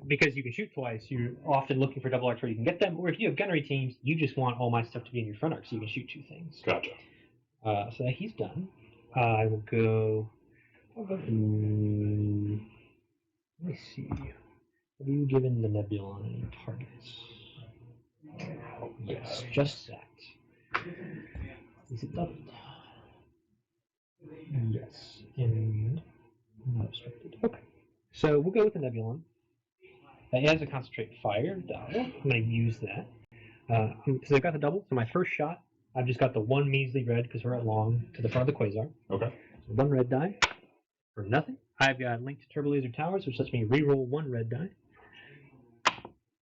because you can shoot twice, you're often looking for double arcs where you can get them. Or if you have gunnery teams, you just want all my stuff to be in your front arc so you can shoot 2 things. Gotcha. So that he's done. I will go. I'll go to. Let me see. Have you given the Nebula any targets? Yes, just that. Is it doubled? Yes. And not obstructed. Okay. So we'll go with the Nebulon. It has a concentrate fire dial. I'm going to use that. So I've got the double. So my first shot, I've just got the one measly red because we're at long to the front of the Quasar. Okay. So one red die for nothing. I've got linked turbo laser towers, which lets me reroll one red die.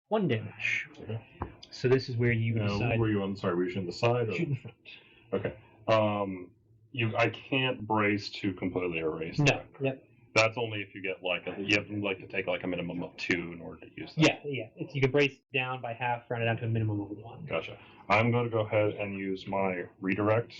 1 damage. Okay. So this is where you decide. Were you on? Sorry, were you shooting the side? Or? Shoot in front. Okay. I can't brace to completely erase. No. That. Yep. That's only if you get you have to take like a minimum of 2 in order to use that. Yeah. You can brace down by half, round it down to a minimum of 1. Gotcha. I'm going to go ahead and use my redirect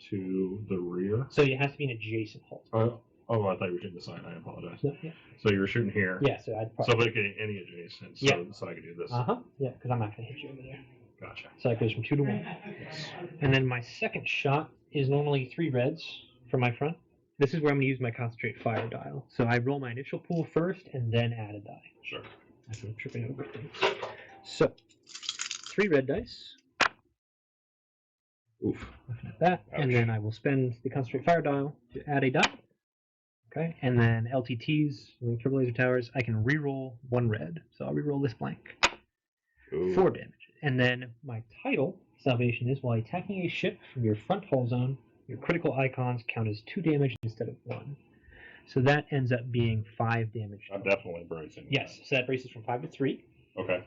to the rear. So it has to be an adjacent hold. Oh, I thought you were shooting the side. I apologize. No, yeah. So you were shooting here. Yeah, so I'd probably... So if I get any adjacent, so I could do this. Yeah, because I'm not going to hit you over there. Gotcha. So that goes from 2 to 1. Yes. And then my second shot is normally 3 reds from my front. This is where I'm going to use my concentrate fire dial. So I roll my initial pool first and then add a die. Sure. I'm tripping over things. So, 3 red dice. Oof. Looking at that. Ouch. And then I will spend the concentrate fire dial to add a die. Okay. And then LTTs, turbo laser towers, I can reroll 1 red. So I'll reroll this blank. Ooh. 4 damage. And then my title, Salvation, is while attacking a ship from your front hull zone, your critical icons count as 2 damage instead of 1. So that ends up being 5 damage. I'm definitely bracing. Yes, so that braces from 5 to 3. Okay.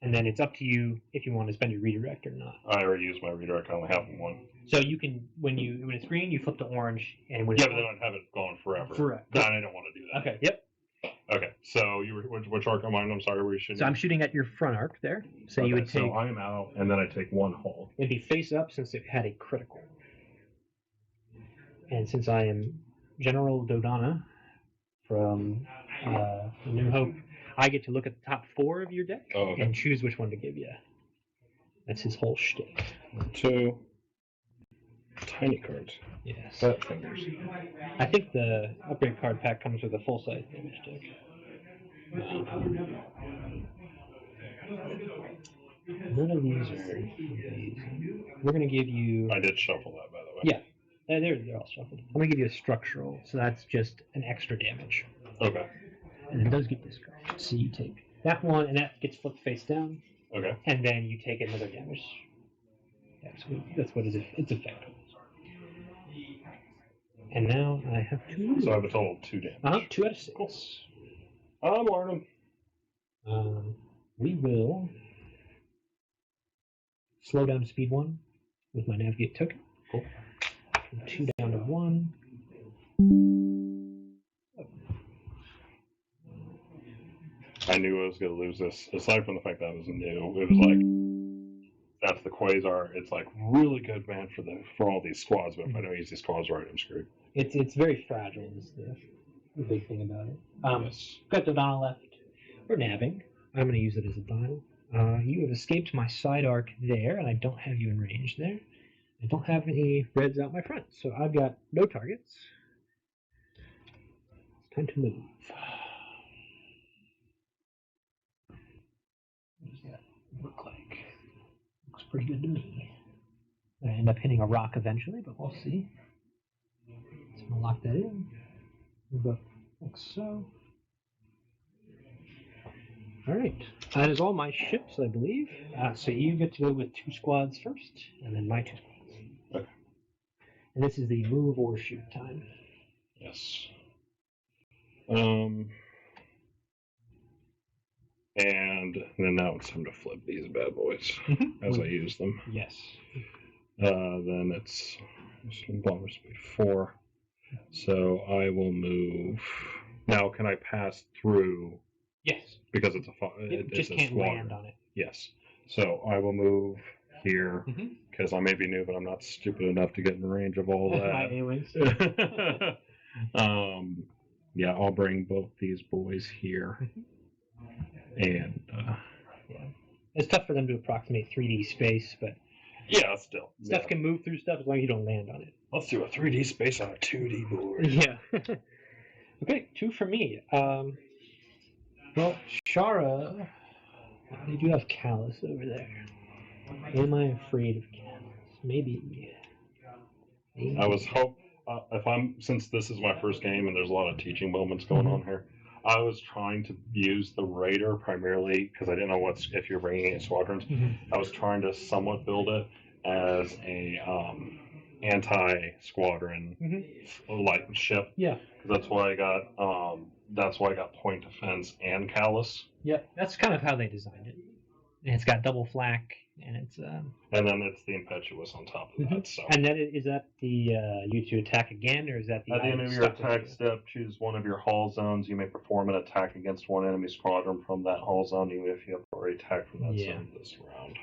And then it's up to you if you want to spend your redirect or not. I already used my redirect. I only have 1. So you can, when it's green, you flip to orange, and when but it's then I'd have it going forever. Forever. No, I don't want to do that. Okay. Yep. Okay. So you were which arc am I? I'm sorry. Were you shooting? So I'm shooting at your front arc there. So you would take. So I'm out, and then I take 1 hull. It'd be face up since it had a critical. And since I am General Dodonna from New Hope, I get to look at the top 4 of your deck and choose which one to give you. That's his whole shtick. 2 tiny cards. Yes. Fat fingers. I think the upgrade card pack comes with a full-size damage deck. None of these are these. We're going to give you... I did shuffle that, by the way. Yeah. They're all shuffled. I'm going to give you a structural, so that's just an extra damage. Okay. And it does get discarded. So you take that one, and that gets flipped face down. Okay. And then you take another damage. Yeah, so that's what it's effective. And now I have 2. So I have a total of 2 damage. 2 out of 6. Cool. I'm learning. We will slow down to speed 1 with my navigate token. Cool. From 2 down to 1. I knew I was going to lose this. Aside from the fact that I was new, it was like, that's the Quasar. It's like really good, man, for all these squads. But if I don't use these squads right, I'm screwed. It's very fragile. Is the big thing about it. Yes. Got Dodonna left. We're nabbing. I'm going to use it as a dial. You have escaped my side arc there, and I don't have you in range there. I don't have any reds out my front, so I've got no targets. It's time to move. What does that look like? Looks pretty good to me. I end up hitting a rock eventually, but we'll see. So I'm going to lock that in. Move up like so. Alright, that is all my ships, I believe. So you get to go with 2 squads first, and then my 2 squads. Okay. And this is the move or shoot time. Yes. And then now it's time to flip these bad boys as I use them. Yes. Then it's bomber speed 4. So I will move. Now, can I pass through? Yes. Because it's It just can't land on it. Yes. So I will move here because I may be new, but I'm not stupid enough to get in range of all that. My A-wings. Yeah, I'll bring both these boys here. And yeah. It's tough for them to approximate 3D space, but yeah, still. Stuff can move through stuff as long as you don't land on it. Let's do a 3D space on a 2D board. Yeah. Okay, 2 for me. Well, Shara, they do have Callus over there. Am I afraid of Callus? Maybe. I was since this is my first game and there's a lot of teaching moments going on here. I was trying to use the Raider primarily because I didn't know if you're bringing in squadrons. I was trying to somewhat build it as a anti-squadron like ship. Yeah. That's why I got point defense and callus. Yeah, that's kind of how they designed it. And it's got double flak, and it's and then it's the impetuous on top of that. So. And is that the you to attack again, or is that the at the end of your attack step, choose one of your hull zones. You may perform an attack against one enemy squadron from that hull zone, even if you have already attacked from that zone this round.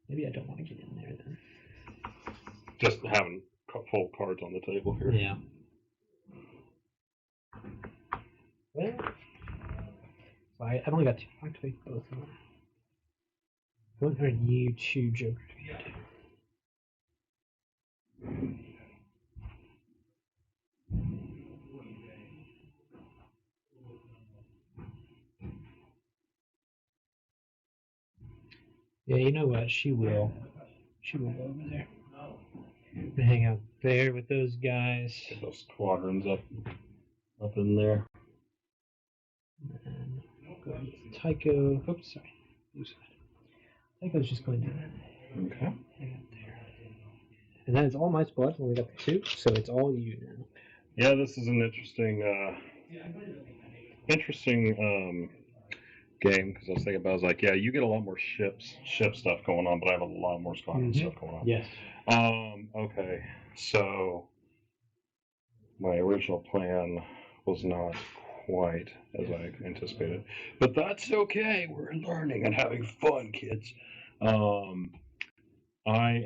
Maybe I don't want to get in there then. Just having full cards on the table here. Yeah. Well, I've only got 2. I activate both of them. What are you two jokers going Yeah, you know what? She will. She will go over there. Hang out there with those guys. Get those squadrons up in there. And go with Tycho. Oops, sorry. Tycho's just going to Okay. hang out there. And that is all my spots. Only got the 2, so it's all you now. Yeah, this is an interesting game because I was thinking about. I was like, yeah, you get a lot more ship stuff going on, but I have a lot more squadron stuff going on. Yes. Okay, so my original plan was not quite as I anticipated, but that's okay. We're learning and having fun, kids. I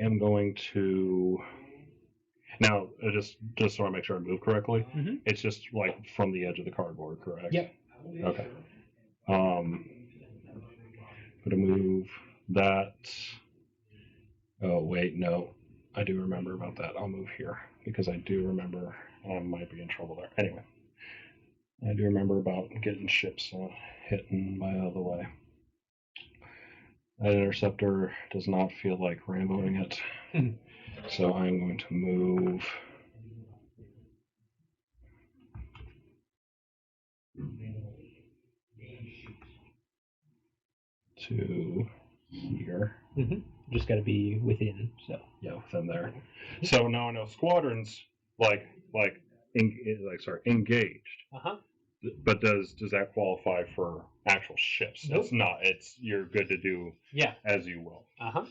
am going to now just so I make sure I move correctly. It's just like from the edge of the cardboard, correct? Yep. Okay. I'm gonna move that. Oh wait, no. I do remember about that. I'll move here because I do remember I might be in trouble there. Anyway, I do remember about getting ships hitting by out of the way. That interceptor does not feel like Ramboing it. So I'm going to move to here. Just got to be within. So yeah, within there. So now I know squadrons engaged. But does that qualify for actual ships? Nope. It's not. It's you're good to do. Yeah. As you will.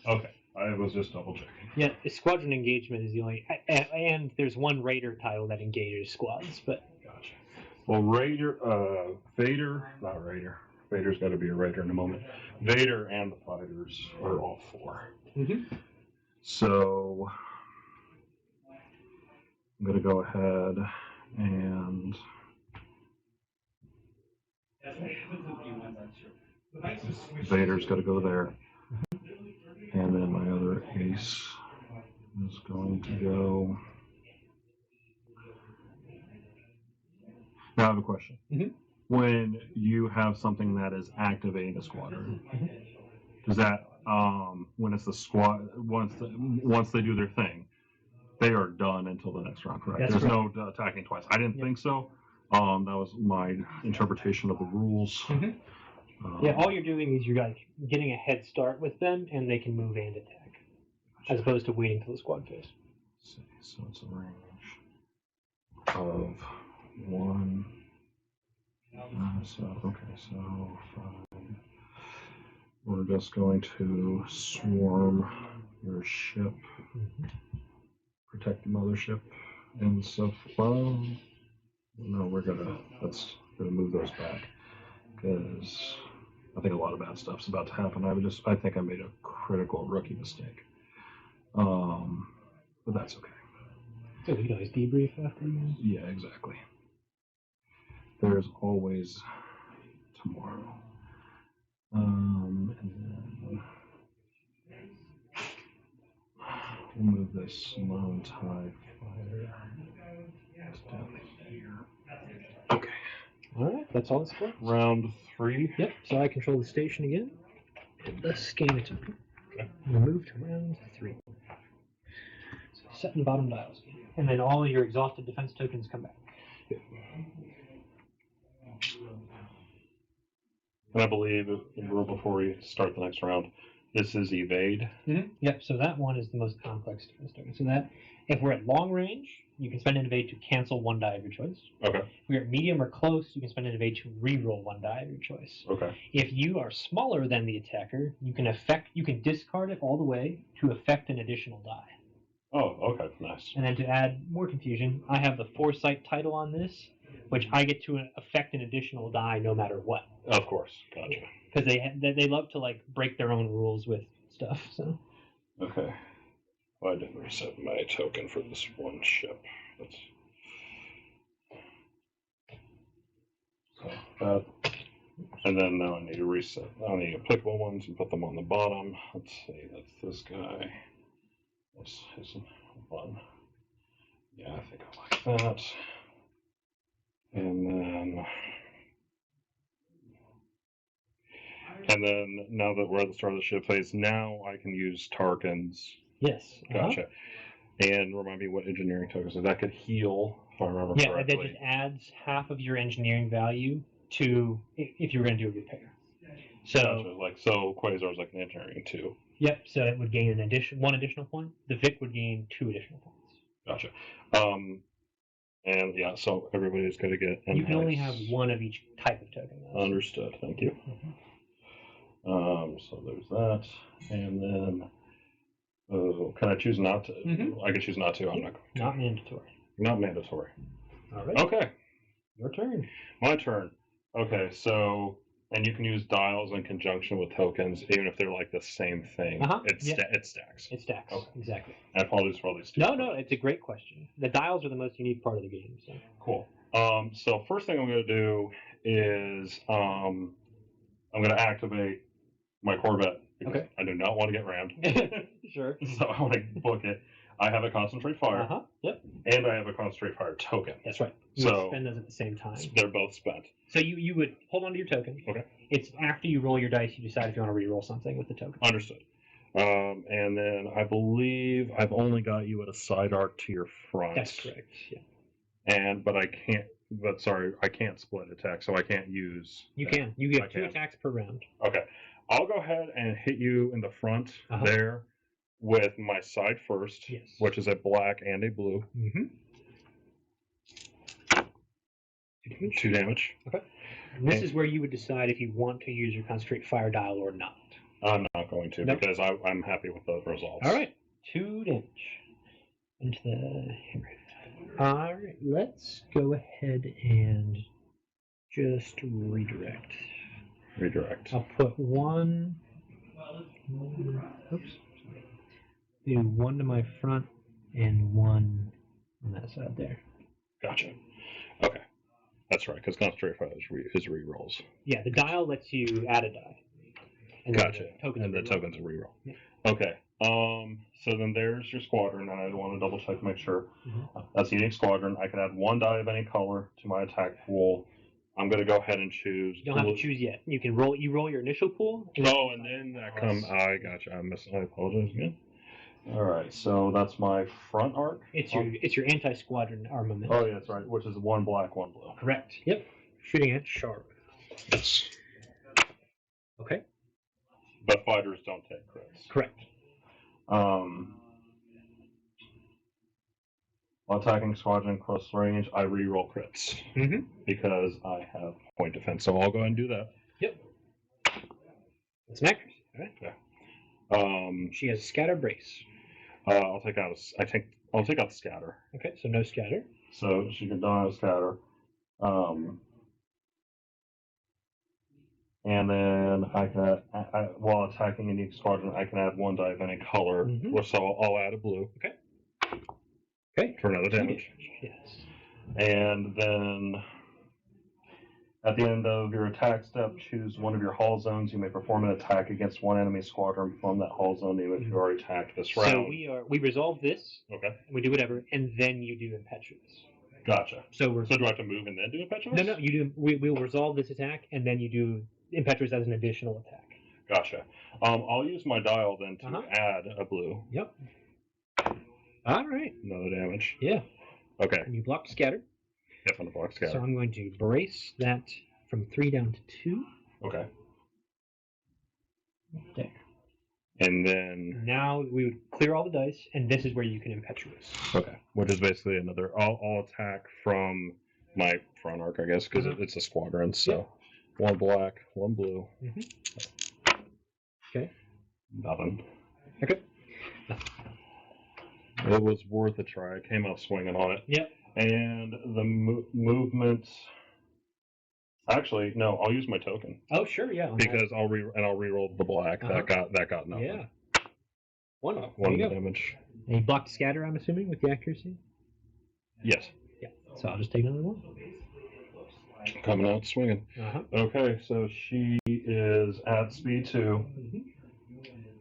Okay. I was just double checking. Yeah, squadron engagement is the only, and there's one Raider title that engages squads, but. Gotcha. Well, not Raider. Vader's got to be a Raider in a moment. Vader and the fighters are all 4. So I'm going to go ahead and Vader's got to go there. And then my other ace is going to go. Now I have a question. When you have something that is activating a squadron, does that when it's the squad once they do their thing, they are done until the next round, correct? There's no attacking twice. I didn't think so. That was my interpretation of the rules. Yeah, all you're doing is you're like getting a head start with them, and they can move and attack, as opposed to waiting till the squad phase. So it's a range of 1. So 5. We're just going to swarm your ship, protect the mothership, and so no, let's move those back because I think a lot of bad stuff's about to happen. I think I made a critical rookie mistake. But that's okay. So we can always debrief after. Yeah, exactly. There's always tomorrow. And then we'll move this lone TIE fighter down here. Okay. All right, that's all it's for. Round 3. Yep. So I control the station again. The scan it. Okay. We'll move to round 3. So set and bottom dials. And then all your exhausted defense tokens come back. And I believe, before we start the next round, this is evade. Mm-hmm. Yep, so that one is the most complex defense token. So that, if we're at long range, you can spend an evade to cancel one die of your choice. Okay. If we're at medium or close, you can spend an evade to reroll one die of your choice. Okay. If you are smaller than the attacker, you can discard it all the way to affect an additional die. Oh, okay, nice. And then to add more confusion, I have the Foresight title on this, which I get to affect an additional die no matter what. Of course, gotcha. Because they love to like break their own rules with stuff. So. Okay. Well, I didn't reset my token for this one ship. So and then now I need to reset on the applicable ones and put them on the bottom. Let's see, that's this guy. That's his one. Yeah, I think I like that. And then now that we're at the start of the ship phase, now I can use Tarkins. Yes. Gotcha. And remind me what engineering tokens. So that could heal, if I remember correctly. Yeah, that just adds half of your engineering value to if you were going to do a repair. So, gotcha. So Quasar is like an engineering too. Yep. So it would gain one additional point. The Vic would gain 2 additional points. Gotcha. And yeah, so everybody's going to get. You can only have one of each type of token. Understood. Thank you. So there's that, and then can I choose not to? Mm-hmm. I can choose not to. I'm not going to. Not mandatory. Not mandatory. All right. Okay. Your turn. My turn. Okay, so and you can use dials in conjunction with tokens, even if they're like the same thing. It stacks. It stacks. Okay. Exactly. I apologize for all these. No, it's a great question. The dials are the most unique part of the game. So. Cool. So first thing I'm going to do is I'm going to activate my Corvette because I do not want to get rammed. Sure. So I want to book it. I have a concentrate fire. Yep. And I have a concentrate fire token. That's right. You would spend those at the same time. They're both spent. So you would hold on to your token. Okay. It's after you roll your dice, you decide if you want to re-roll something with the token. Understood. And then I believe I've only got you at a side arc to your front. That's correct. Yeah. But I can't. But sorry, I can't split attack, so I can't use. You can. You get 2 attacks per round. Okay. I'll go ahead and hit you in the front there with my side first, which is a black and a blue. Mm-hmm. 2 damage. Okay. And this is where you would decide if you want to use your concentrate fire dial or not. I'm not going to because I'm happy with the results. All right. 2 damage into the hammer. All right. Let's go ahead and just redirect. I'll put 1. Oops. Do 1 to my front and 1 on that side there. Gotcha. Okay. That's right, because concentrate fire is re-rolls. Yeah, the dial lets you add a die. And gotcha. The token's a re-roll. Yeah. Okay. So then there's your squadron, and I want to double check to make sure. That's the unique squadron. I can add 1 die of any color to my attack pool. I'm going to go ahead and choose. You don't have to choose yet. You can roll. You roll your initial pool. And then that comes. I gotcha. I apologize again. All right, so that's my front arc. It's your anti-squadron armament. Oh yeah, that's right. Which is 1 black, 1 blue. Correct. Yep. Shooting at sharp. Okay. But fighters don't take crits. Correct. While attacking squadron close range, I re-roll crits because I have point defense. So I'll go ahead and do that. Yep. That's an accuracy. All right. She has scatter brace. I'll take out the scatter. Okay, so no scatter. So she can don't have scatter. And then I can, while attacking any squadron, I can add 1 die of any color. So I'll add a blue. Okay. For another damage. Yes. And then at the end of your attack step, choose 1 of your hull zones. You may perform an attack against 1 enemy squadron from that hull zone, even if you already attacked this round. So we resolve this. Okay. We do whatever, and then you do impetuous. Gotcha. So do I have to move and then do impetuous? No. You do. We'll resolve this attack, and then you do impetuous as an additional attack. Gotcha. I'll use my dial then to add a blue. Yep. All right. Another damage. Yeah. Okay. And you blocked scatter. Yep, on the block scatter. So I'm going to brace that from 3 down to 2. Okay. There. And then. Now we would clear all the dice, and this is where you can impetuous. Okay. Which is basically another. I'll attack from my front arc, I guess, because it's a squadron. So 1 black, 1 blue. Okay. Nothing. Okay. It was worth a try. I came out swinging on it. Yep. And the movement. Actually, no. I'll use my token. Oh, sure, yeah. Because I'll re-roll the black. That got nothing. Yeah. One damage. And you blocked scatter, I'm assuming, with the accuracy? Yes. Yeah. So I'll just take another 1. Coming out swinging. Okay, so she is at speed 2.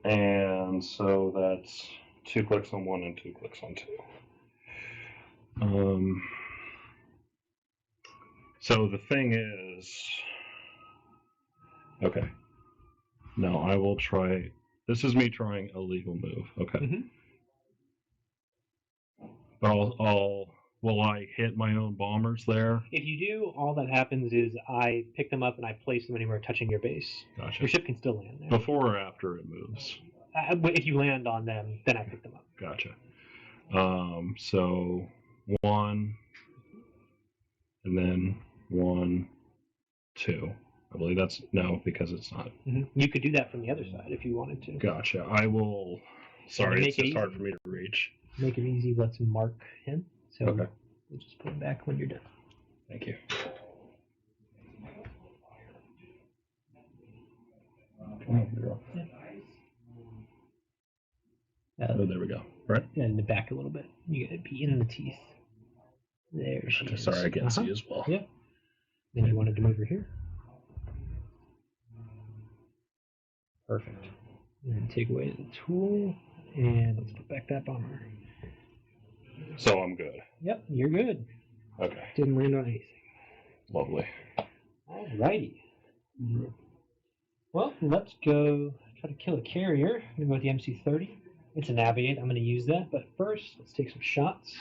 And so that's 2 clicks on 1 and 2 clicks on 2. So the thing is, okay. No, I will try. This is me trying a legal move. Okay. Will I hit my own bombers there? If you do, all that happens is I pick them up and I place them anywhere touching your base. Gotcha. Your ship can still land there. Before or after it moves? If you land on them, then I pick them up. Gotcha. So 1, and then 1, 2. I believe that's no, because it's not. You could do that from the other side if you wanted to. Gotcha. I will. Sorry, it's just hard for me to reach. Make it easy. Let's mark him. So okay. We'll just put him back when you're done. Thank you. Oh, there we go. Right? And the back a little bit. You gotta be in the teeth. There she is. Sorry, I can't see as well. Yeah. Then you wanted to move her here. Perfect. And take away the tool. And let's put back that bomber. So I'm good. Yep, you're good. Okay. Didn't land on anything. Lovely. Alrighty. Well, let's go try to kill a carrier. I'm going to go with the MC-30. It's a navigate. I'm going to use that. But first, let's take some shots.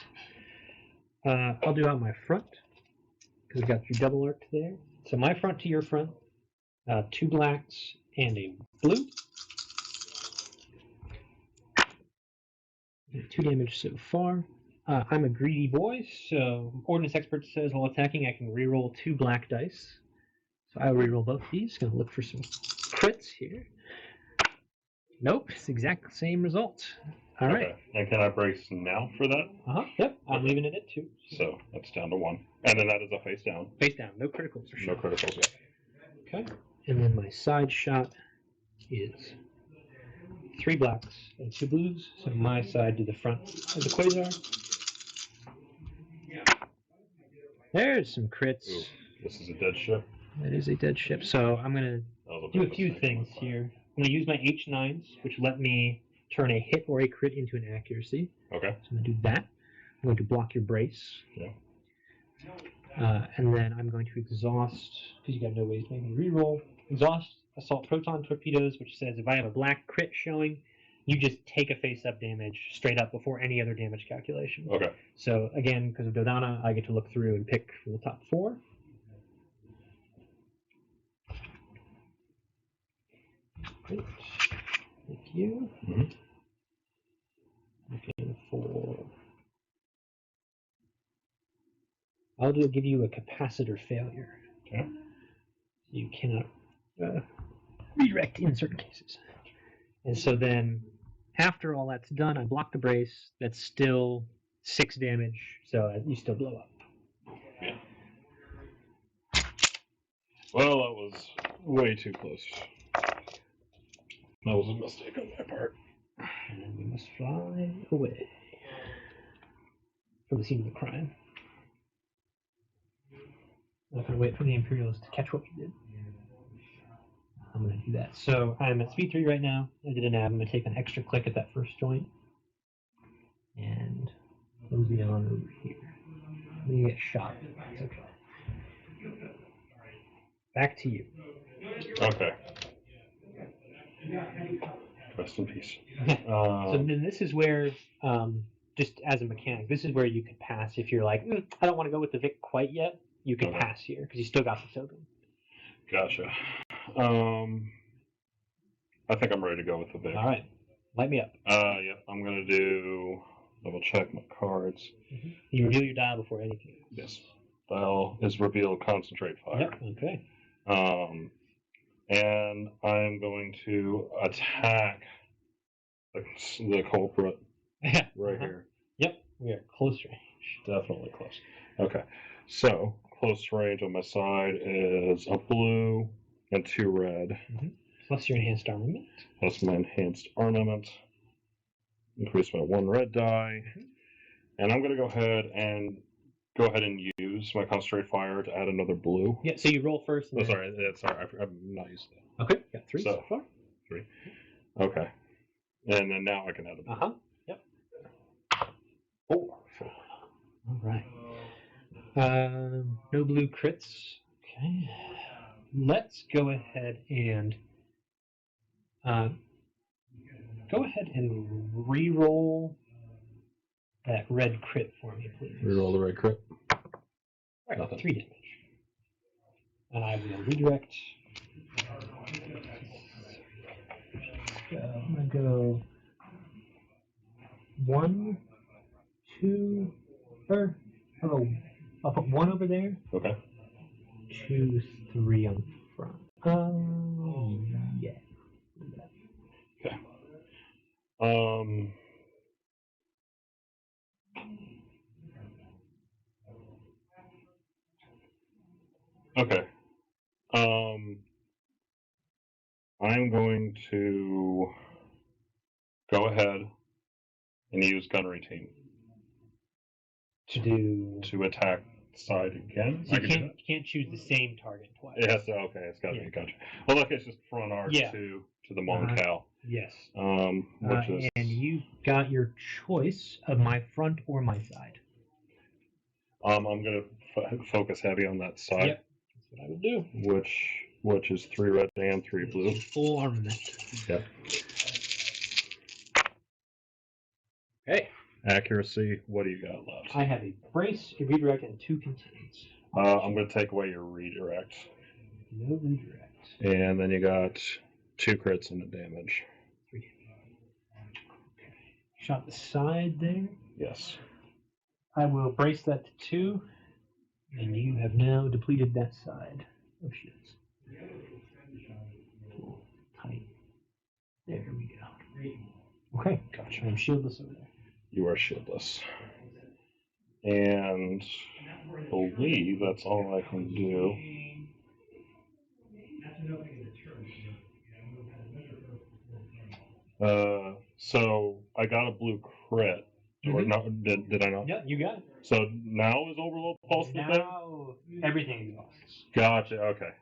I'll do out my front, because we've got your double arc there. So my front to your front, 2 blacks and a blue. 2 damage so far. I'm a greedy boy, so Ordnance Expert says while attacking I can reroll 2 black dice. So I'll reroll both these. Gonna look for some crits here. Nope, it's the exact same result. All right. Okay. And can I brace now for that? Yep, I'm leaving it at 2. So that's down to 1. And then that is a face down. Face down, no criticals for sure. No criticals yet. Okay. And then my side shot is 3 blacks and 2 blues. So my side to the front of the Quasar. There's some crits. Ooh, this is a dead ship. That is a dead ship. So I'm going to do a few things here. I'm going to use my H9s, which let me turn a hit or a crit into an accuracy. Okay. So I'm going to do that. I'm going to block your brace. Yeah. And then I'm going to exhaust, because you got no ways to make me reroll. Exhaust assault proton torpedoes, which says if I have a black crit showing, you just take a face-up damage straight up before any other damage calculation. Okay. So again, because of Dodana, I get to look through and pick from the top 4. Great. Thank you. Looking for. I'll give you a capacitor failure. Okay. You cannot redirect in certain cases. And so then, after all that's done, I block the brace. That's still 6 damage, so you still blow up. Yeah. Well, that was way too close. That was a mistake on my part. And then we must fly away from the scene of the crime. I'm not going to wait for the Imperials to catch what we did. I'm going to do that. So I'm at speed 3 right now. I did a nav. I'm going to take an extra click at that first joint. And mosey on over here. I'm going to get shot. It's okay. Back to you. Okay. Rest in peace. So then this is where just as a mechanic, this is where you could pass if you're like, I don't want to go with the Vic quite yet. You could Okay. pass here because you still got the token. Gotcha. I think I'm ready to go with the Vic. All right, light me up. Yeah, I'm gonna do. Double check my cards. Mm-hmm. You reveal your dial before anything else. Yes. Dial is reveal concentrate fire. Yep. Okay. And I'm going to attack the culprit right here. Yep. We are close range. Definitely close. Okay. So close range on my side is a blue and 2 red. Mm-hmm. Plus your enhanced armament. Plus my enhanced armament. Increase my 1 red die. Mm-hmm. And I'm going to go ahead and use my concentrate fire to add another blue. Yeah, so you roll first. And sorry, I'm not used to that. Okay, got 3 so far. 3. Okay. And then now I can add a blue. Yep. 4. All right. No blue crits. Okay. Let's go ahead and re-roll that red crit for me, please. Reroll the red crit. All right, 3 damage. And I will redirect. I'm going to go 1, 2, I'll put 1 over there. Okay. 2, 3 on front. Yeah. Okay. Okay. I'm going to go ahead and use gunnery team to attack side again. So you can't choose the same target twice. Yes. Okay. It's got to be gotcha. Well, look, it's just front arc to the Moncal. Yes. Which is... And you got your choice of my front or my side. I'm going to focus heavy on that side. Yep. That's what I would do. Which is 3 red and 3 blue. Full armament. Yep. Okay. Accuracy, what do you got left? I have a brace, a redirect, and 2 contains. I'm going to take away your redirect. No redirect. And then you got 2 crits and a damage. 3 damage. Okay. Shot the side there. Yes. I will brace that to 2, and you have now depleted that side of shields. Tight. There we go. Okay, gotcha. I'm shieldless over there. You are shieldless. And I believe that's all I can do. So I got a blue crit. Mm-hmm. Or not, did I not? Yeah, you got it. So now is Overload Pulse the thing? Now everything is lost. Gotcha, okay.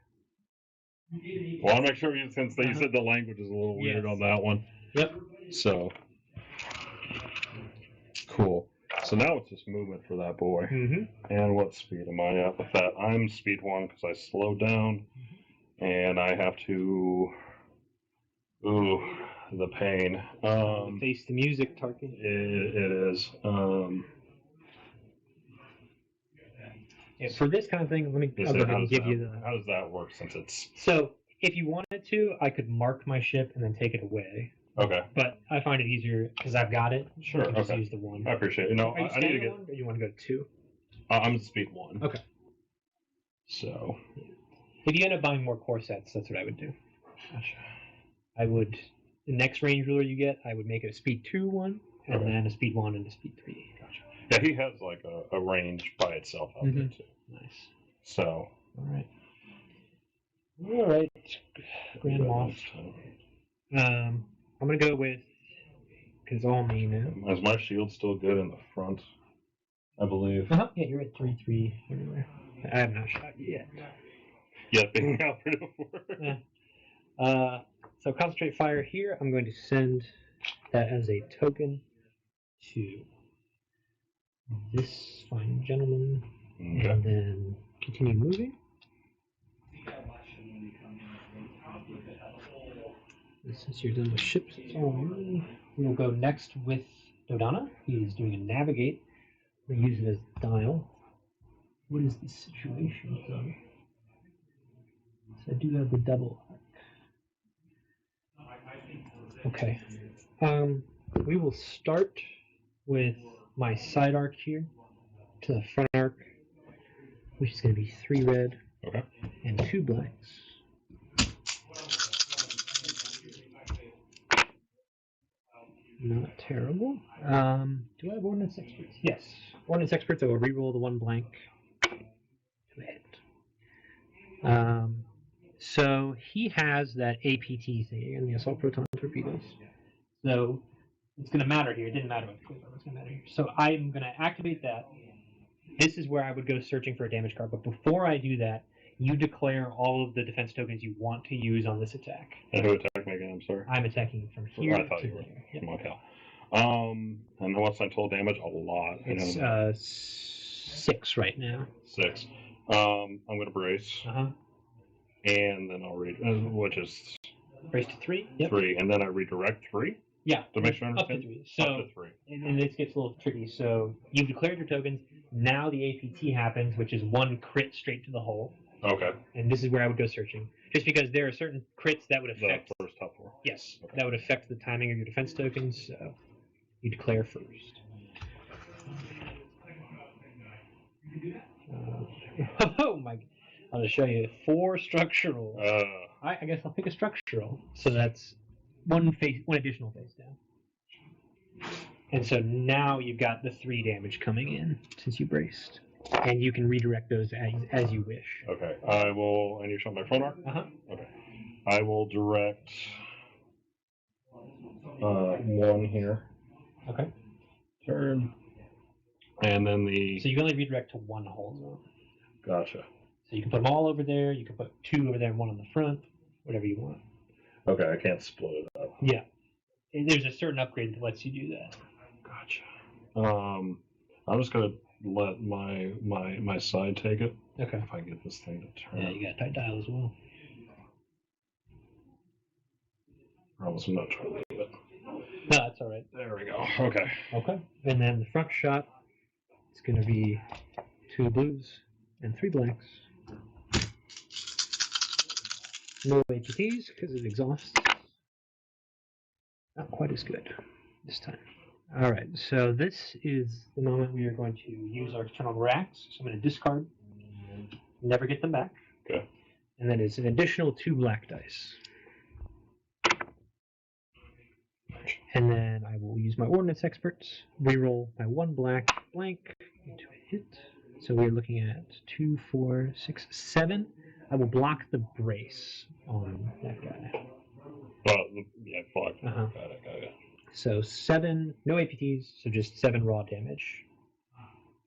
Well, I want to make sure since you said the language is a little weird on that one. Yep. So, cool. So now it's just movement for that boy. Mm-hmm. And what speed am I at with that? I'm speed 1 because I slowed down. And I have to... Ooh, the pain. Face the music, Tarkin. It is. For this kind of thing, I'll go ahead and give you the... How does that work since it's... So, if you wanted to, I could mark my ship and then take it away. Okay. But I find it easier because I've got it. Sure, I just use the 1. I appreciate it. No, I need to get... 1 or you want to go to 2? I'm speed 1. Okay. So... If you end up buying more core sets, that's what I would do. Gotcha. I would... The next range ruler you get, I would make it a speed 2 one, and then a speed 1 and a speed 3. Gotcha. Yeah, he has like a range by itself out there too. Nice. So. Alright. Grand Moff. I'm gonna go with Kazalmi now. Is my shield still good in the front? I believe. Yeah, you're at 3-3 everywhere. I have not shot yet. Yeah, being operative for. So concentrate fire here. I'm going to send that as a token to this fine gentleman, Okay. and then continue moving. Since you're done with ships, it's all you. We'll go next with Dodonna. He's doing a navigate. We use it as dial. What is the situation here? So I do have the double arc. Okay. We will start with my side arc here to the front arc, which is going to be 3 red and 2 blacks. Not terrible. Do I have Ordnance Experts? Yes. Ordnance Experts, I will reroll the 1 blank to hit. So he has that APT thing and the Assault Proton Torpedoes. So it's going to matter here. It didn't matter with the Quiver. It's going to matter here. So I'm going to activate that. This is where I would go searching for a damage card. But before I do that, you declare all of the defense tokens you want to use on this attack. And who attacked me again? I'm sorry. I'm attacking from here I thought to you were. there. Yep. Okay. And what's my total damage? A lot. It's 6 right now. 6. I'm going to brace. Uh-huh. And then I'll read, which is Brace to 3. Yep. 3, and then I redirect 3. Yeah. To make sure I Up to understand. 3. So, up to 3. and this gets a little tricky. So you've declared your tokens. Now the APT happens, which is 1 crit straight to the hole. Okay. And this is where I would go searching, just because there are certain crits that would affect. The first top 4. Yes, okay. That would affect the timing of your defense tokens. So you declare first. Oh my! I'll just show you 4 structural. I guess I'll pick a structural. So that's one additional face down. And so now you've got the 3 damage coming in since you braced, and you can redirect those as you wish. Okay, I will. And you show my front arc. Okay, I will direct 1 here. Okay. Turn. And then So you can only redirect to 1 hole zone. Gotcha. So you can put them all over there. You can put 2 over there and 1 on the front. Whatever you want. Okay, I can't split it up. Yeah. And there's a certain upgrade that lets you do that. Gotcha. I'm just gonna let my side take it. Okay. If I get this thing to turn. Yeah, you got tight dial as well. I was not trying to leave it. No, that's all right. There we go. Okay. Okay. And then the front shot, it's going to be 2 blues and 3 blacks. No APTs because it exhausts. Not quite as good this time. All right, so this is the moment we are going to use our external racks. So I'm going to discard, never get them back. Okay. And then it's an additional 2 black dice. And then I will use my Ordnance Experts, reroll my 1 black blank into a hit. So we're looking at 2, 4, 6, 7. I will block the brace on that guy. Yeah, fuck. Uh-huh. Got it. So 7, no APTs, so just 7 raw damage.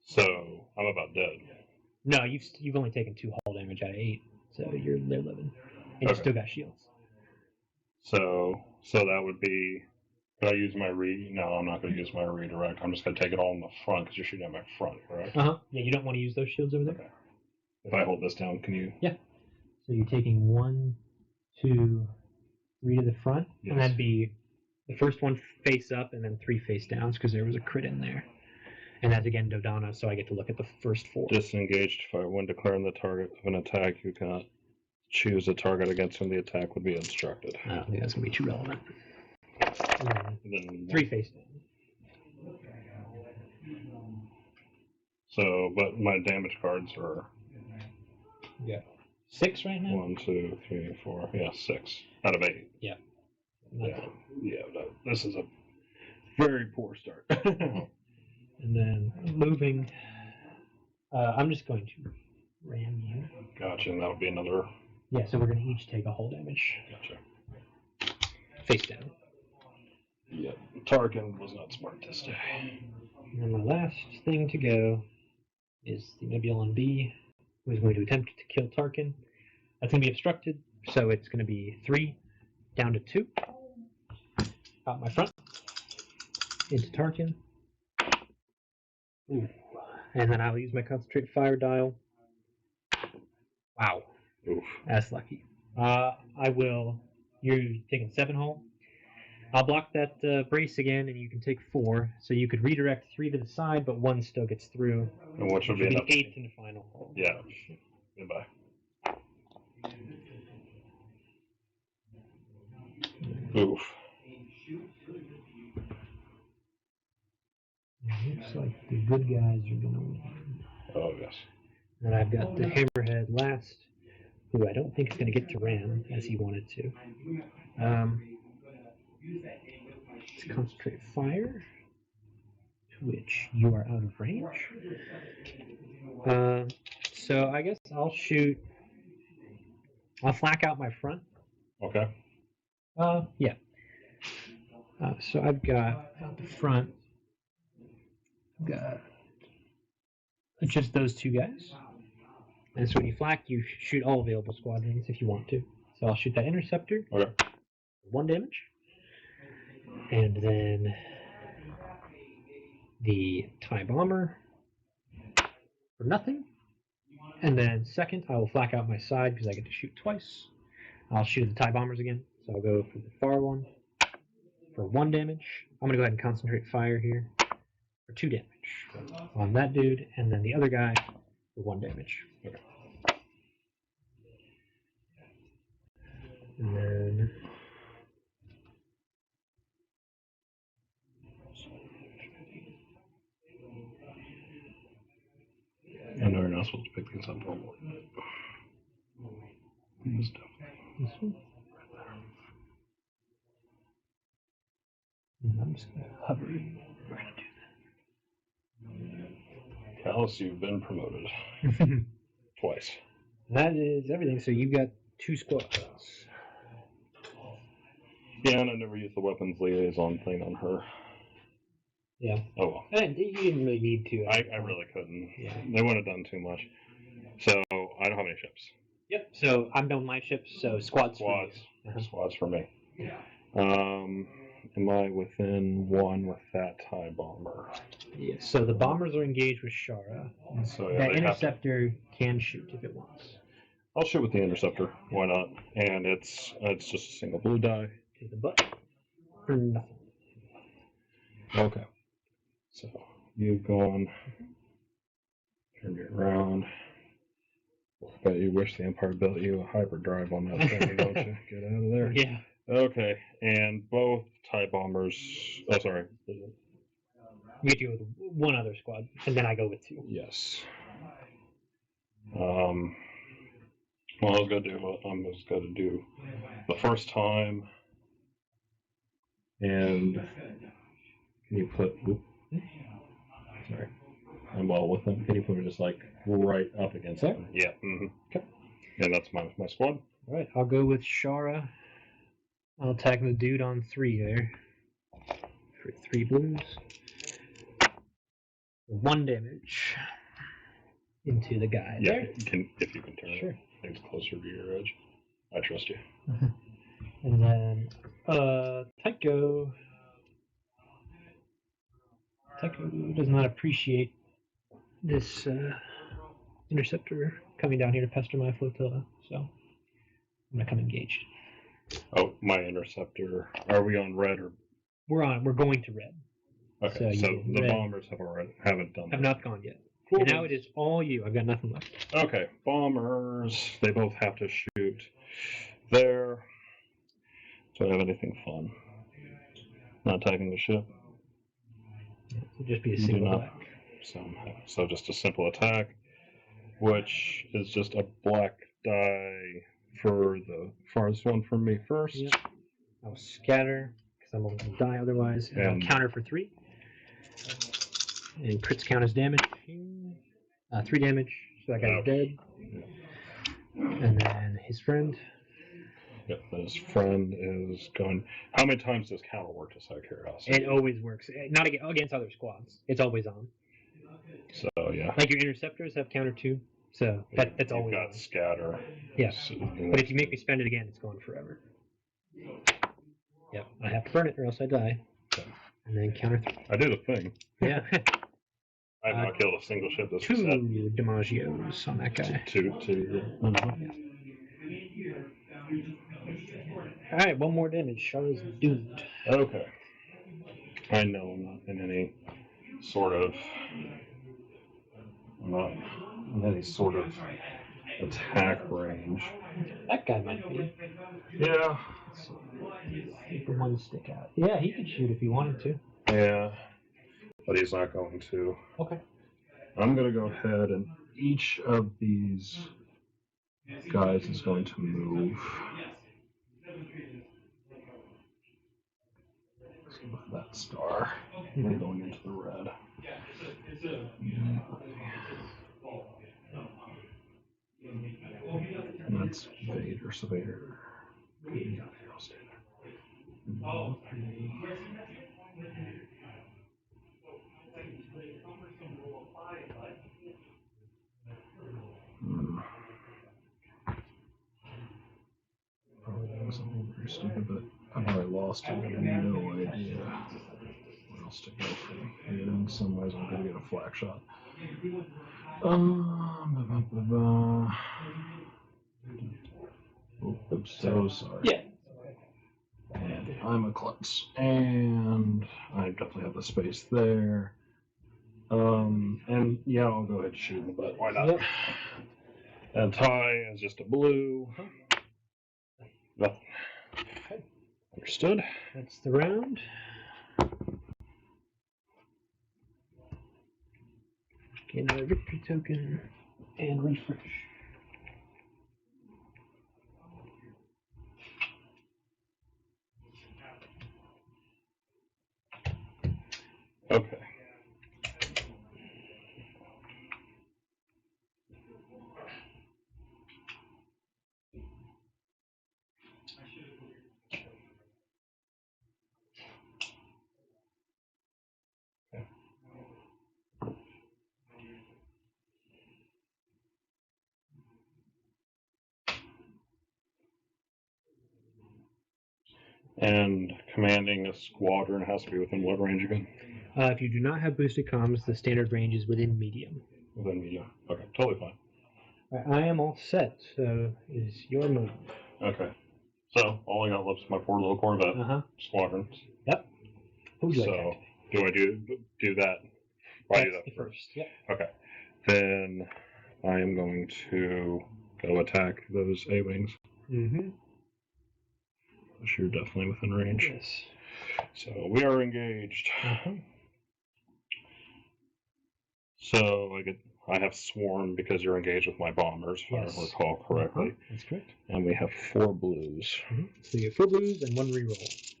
So I'm about dead. No, you've only taken 2 hull damage out of 8, so they're living, and you still got shields. So that would be. Could I use my No, I'm not going to use my redirect. I'm just going to take it all in the front because you're shooting at my front, correct? Yeah, you don't want to use those shields over there. Okay. If I hold this down, can you? Yeah. So you're taking 1, 2, 3 to the front, yes. And that'd be the first 1 face up, and then 3 face downs because there was a crit in there. And that's again Dodonna, so I get to look at the first 4. Disengaged. When declaring the target of an attack, you cannot choose a target against whom the attack would be obstructed. I don't think that's going to be too relevant. Then 3 face down. So, but my damage cards are. Yeah. 6 right now? 1, 2, 3, 4. Yeah, 6 out of 8. Yeah. Yeah. No, this is a very poor start. And then moving, I'm just going to ram you. Gotcha, and that would be another. Yeah, so we're going to each take a hull damage. Gotcha. Face down. Yeah, Tarkin was not smart this day. And then my last thing to go is the Nebulon B, who is going to attempt to kill Tarkin. That's going to be obstructed, so it's going to be 3 down to 2. Out my front. Into Tarkin. Ooh. And then I'll use my concentrated fire dial. Wow. Oof. That's lucky. You're taking 7 hull. I'll block that brace again, and you can take 4. So you could redirect 3 to the side, but 1 still gets through. And what should be the enough? 8th and the final. Yeah. Goodbye. Oof. Looks like the good guys are gonna win. Oh, yes. And I've got the Hammerhead last, who I don't think is going to get to ram as he wanted to. Let's concentrate fire, to which you are out of range. So I guess I'll shoot. I'll flak out my front. Okay. Yeah. So I've got out the front. I've got just those 2 guys. And so when you flak, you shoot all available squadrons if you want to. So I'll shoot that interceptor. Okay. 1 damage. And then the TIE bomber for nothing. And then second, I will flak out my side because I get to shoot twice. I'll shoot the TIE bombers again. So I'll go for the far one for 1 damage. I'm going to go ahead and concentrate fire here for 2 damage on that dude. And then the other guy for 1 damage. Okay. And then I know you're not supposed to pick things up normally. this one. And I'm just going to hover. We're going to Callus, you've been promoted. do that. Twice. That is everything. So you've got 2 squads. Yeah, and I never used the weapons liaison thing on her. Yeah. Oh well. And you didn't really need to. I really couldn't. Yeah. They wouldn't have done too much. So I don't have any ships. Yep. So I'm done with my ships. So squads. Squads. Uh-huh. Squads for me. Am I within 1 with that TIE bomber? Yeah. So the bombers are engaged with Shara. So yeah, That they have to- interceptor can shoot if it wants. I'll shoot with the interceptor. Why not? And it's just a single blue die. To the butt for nothing. Okay. So you've gone. Turn it around. Bet you wish the Empire built you a hyperdrive on that thing, don't you? Get out of there. Yeah. Okay, and both TIE bombers. Oh, sorry. You get to go with 1 other squad, and then I go with 2. Yes. Well, I'm just gonna do the first time, and can you put? Sorry, I'm well with them. Can you put it just like right up against it? Yeah. Mm-hmm. Okay. And that's my squad. All right, I'll go with Shara. I'll attack the dude on 3 there for 3 blues. 1 damage into the guy. Yeah, there. if you can turn Sure. it. Things closer to your edge. I trust you. And then Tycho does not appreciate this interceptor coming down here to pester my flotilla, so I'm gonna come engaged. Oh, my interceptor. Are we on red or? We're going to red. Okay, So so you the red. bombers haven't done Have that. not gone yet. Cool. And now it is all you. I've got nothing left. Okay, bombers. They both have to shoot there. Do I have anything fun? Not attacking the ship. It'll just be a You do single not. black. So just a simple attack, which is just a black die for the farthest one from me first. Yep. I'll scatter because I'm going to die otherwise, and And- I'll counter for 3. And crits count as damage. 3 damage, so that guy's dead. And then his friend. Yep, his friend is going. How many times does counter work, just out of curiosity? It always works. Not against other squads. It's always on. So yeah. Like your interceptors have counter 2, so that's You've always got on. scatter. Yeah. So, But if you make me spend it again, it's gone forever. Yep, I have to burn it or else I die. Okay. And then counter 3. I did a thing. Yeah. I have not killed a single ship this 2 set. Dimagios on that guy. Two. Alright, one more damage. Char is doomed. Okay. I know I'm not in any sort of. I'm not in any sort of attack range. That guy might be. Yeah. Make the one stick out. Yeah, he could shoot if he wanted to. Yeah. But he's not going to. Okay. I'm going to go ahead and each of these guys is going to move. So with that star, we're going into the red. And that's Vader, so Vader. Yeah, I'll stay there. Probably doing something very stupid, but I've already lost it. I have no idea where else to go from here. In some ways, I'm going to get a flak shot. Oh, I'm so sorry. Yeah. And I'm a klutz. And I definitely have the space there. And yeah, I'll go ahead and shoot in the butt. Why not? Yep. And tie is just a blue. Nothing. Understood. That's the round. Get another victory token and refresh. Okay. And commanding a squadron has to be within what range again? If you do not have boosted comms, the standard range is within medium. Within medium. Okay, totally fine. I am all set, so is your move. Okay. So all I got left is my poor little Corvette squadrons. Yep. Who would you like So to do I do that? Why do That's that the first. Yep. Okay. Then I am going to go attack those A-wings. Mm-hmm. Which you're definitely within range. Yes. So we are engaged. So I have swarm because you're engaged with my bombers, if I recall correctly. That's correct. And we have 4 blues. So you get 4 blues and 1 reroll.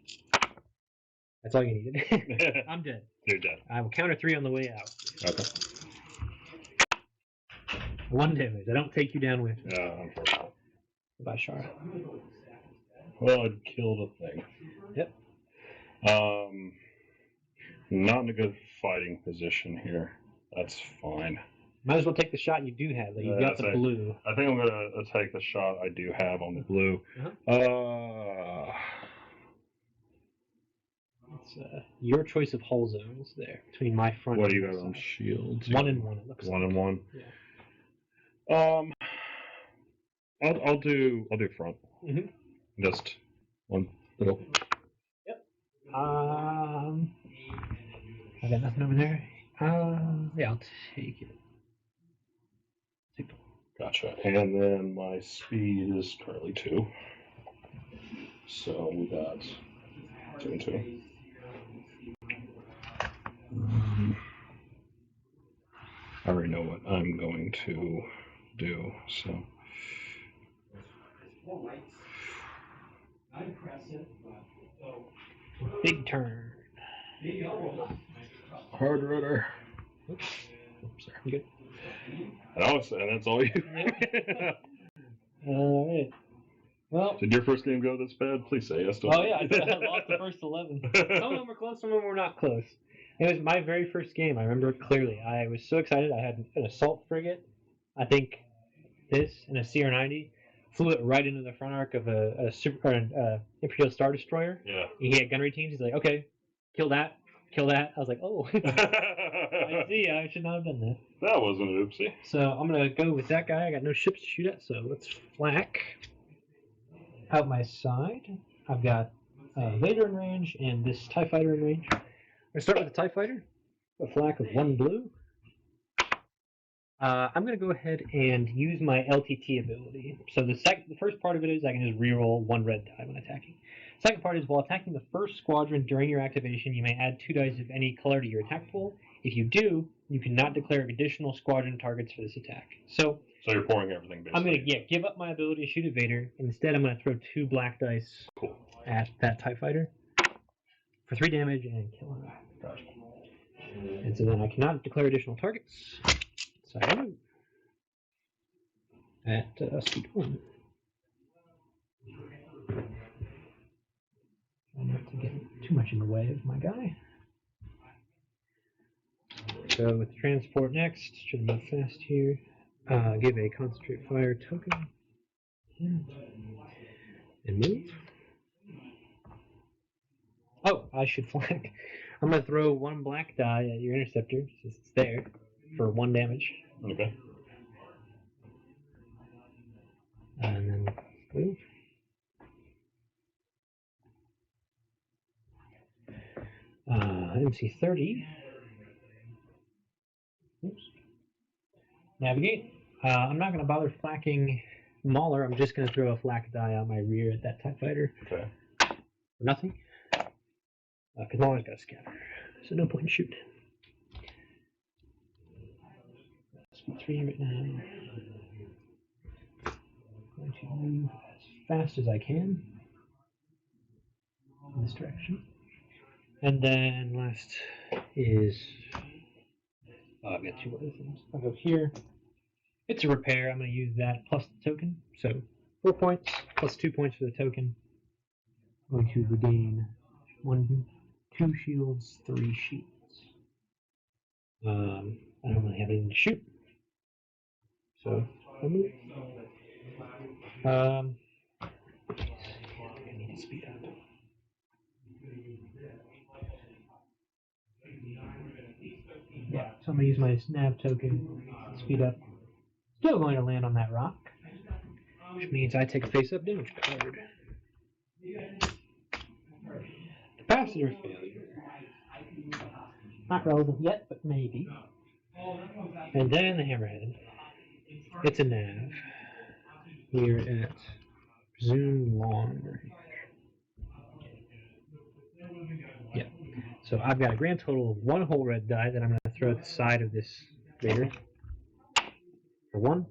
That's all you needed. I'm dead. You're dead. I will counter 3 on the way out. Okay. 1 damage. I don't take you down with. Unfortunately. Goodbye, Shara. Well, I'd killed a thing. Yep. Not in a good fighting position here. That's fine. Might as well take the shot you do have. Though. You've got the blue. I think I'm going to take the shot I do have on the blue. It's your choice of hull zones there between my front. What do you got on shields? 1 and 1. It looks 1 like. and 1. Yeah. I'll do front. Just one little. Yep. I got nothing over there. Yeah, I'll take it. Gotcha. And then my speed is currently 2. So we got 2 and 2. I already know what I'm going to do, so. Big turn. Hard rudder. Oops. Sorry. I'm good. And that's all you. All right. Well. Did your first game go this bad? Please say yes. Oh yeah, I lost the first 11. Some of them were close, some of them were not close. It was my very first game. I remember it clearly. I was so excited. I had an assault frigate. I think this and a CR-90. Flew it right into the front arc of a Imperial Star Destroyer. Yeah. He had gunnery teams. He's like, okay, kill that. I was like, oh. I see. I should not have done that. That wasn't an oopsie. So I'm going to go with that guy. I got no ships to shoot at, so let's flak. out my side, I've got Vader in range and this TIE Fighter in range. I'm going to start with the TIE Fighter, a flak of 1 blue. I'm going to go ahead and use my LTT ability. So the first part of it is I can just reroll 1 red die when attacking. Second part is while attacking the first squadron during your activation, you may add 2 dice of any color to your attack pool. If you do, you cannot declare additional squadron targets for this attack. So you're pouring everything basically. I'm going to give up my ability to shoot at Vader. Instead, I'm going to throw 2 black dice at that TIE Fighter for 3 damage and kill him. And so then I cannot declare additional targets. So I move at speed 1. Try not to get too much in the way of my guy. So with transport next, should move fast here. Give a concentrate fire token. And move. Oh, I should flank. I'm going to throw 1 black die at your interceptor, since it's there, for 1 damage. Okay. And then move. MC30. Oops. Navigate. I'm not going to bother flacking Mauler. I'm just going to throw a flak die on my rear at that TIE Fighter. Okay. For nothing. Because Mauler's got to scatter. So no point in shooting. Speed 3 right now. Going to move as fast as I can in this direction. And then last is I've got 2 other things. I'll go here. It's a repair. I'm going to use that plus the token. So 4 points plus 2 points for the token. I'm going to regain 1, 2 shields, 3 shields. I don't really have anything to shoot. So I'll move. I need to speed up. Yeah, so I'm going to use my snap token, speed up. Still going to land on that rock, which means I take a face-up damage card. Capacitor failure. Not relevant yet, but maybe. And then the hammerhead. It's a nav. Here at Zoom long range. Yep. So I've got a grand total of 1 whole red die that I'm going to throw at the side of this Vader. For 1.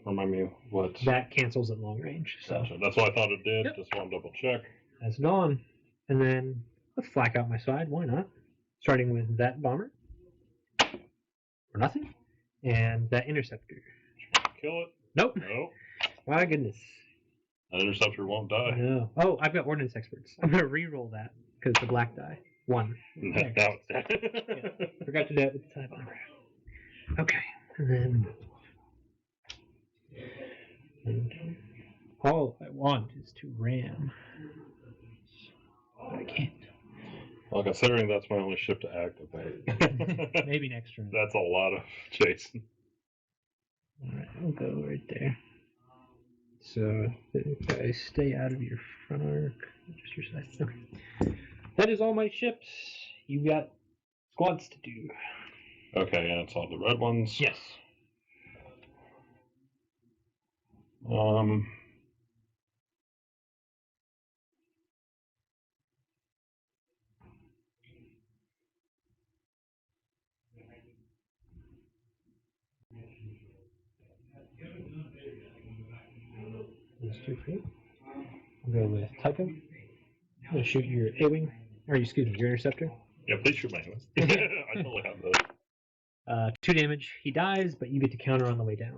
Remind me what. That cancels at long range. So Gotcha. That's what I thought it did. Yep. Just want to double check. That's gone. And then let's flak out my side. Why not? Starting with that bomber. For nothing. And that interceptor. Kill it. Nope. Nope. My goodness. That interceptor won't die. No. Oh, I've got ordnance experts. I'm going to re-roll that because the black die. 1. Now it's dead. Yeah. Forgot to do it with the TIE bomber. Okay. And then. And all I want is to ram. But I can't. Well, considering that's my only ship to activate. Maybe next turn. That's a lot of chasing. Alright, I'll go right there. So if I stay out of your front arc, just your side. Okay. That is all my ships. You got squads to do. Okay, and it's all the red ones. Yes. These 2 for you. I'll go with Tycho. I'm going to shoot your A-Wing. Or, excuse me, your interceptor. Yeah, please shoot my hands. I totally have those. 2 damage. He dies, but you get to counter on the way down.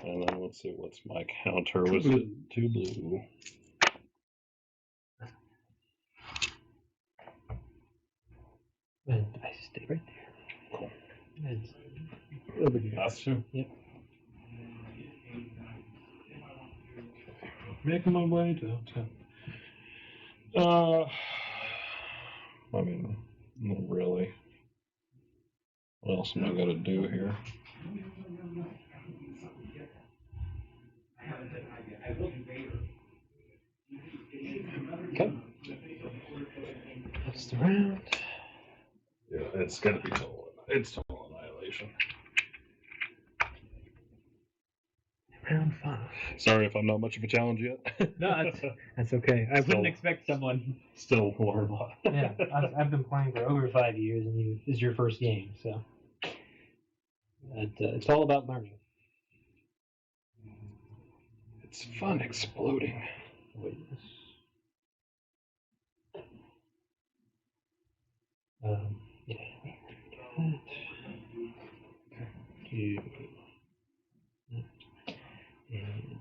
And then let's see, what's my counter? Was it 2 blue? And I stay right there. Cool. And over here. Last 2? Yep. Making my way downtown. I mean, not really. What else am I gonna do here? That's the round. Yeah, it's gonna be total. It's total annihilation. Round 5. Sorry if I'm not much of a challenge yet. No, that's okay. I Still- wouldn't expect someone. Still learn a lot. Yeah, I've been playing for over 5 years, and this is your first game, so it's all about learning. It's fun exploding. Yeah. You- and-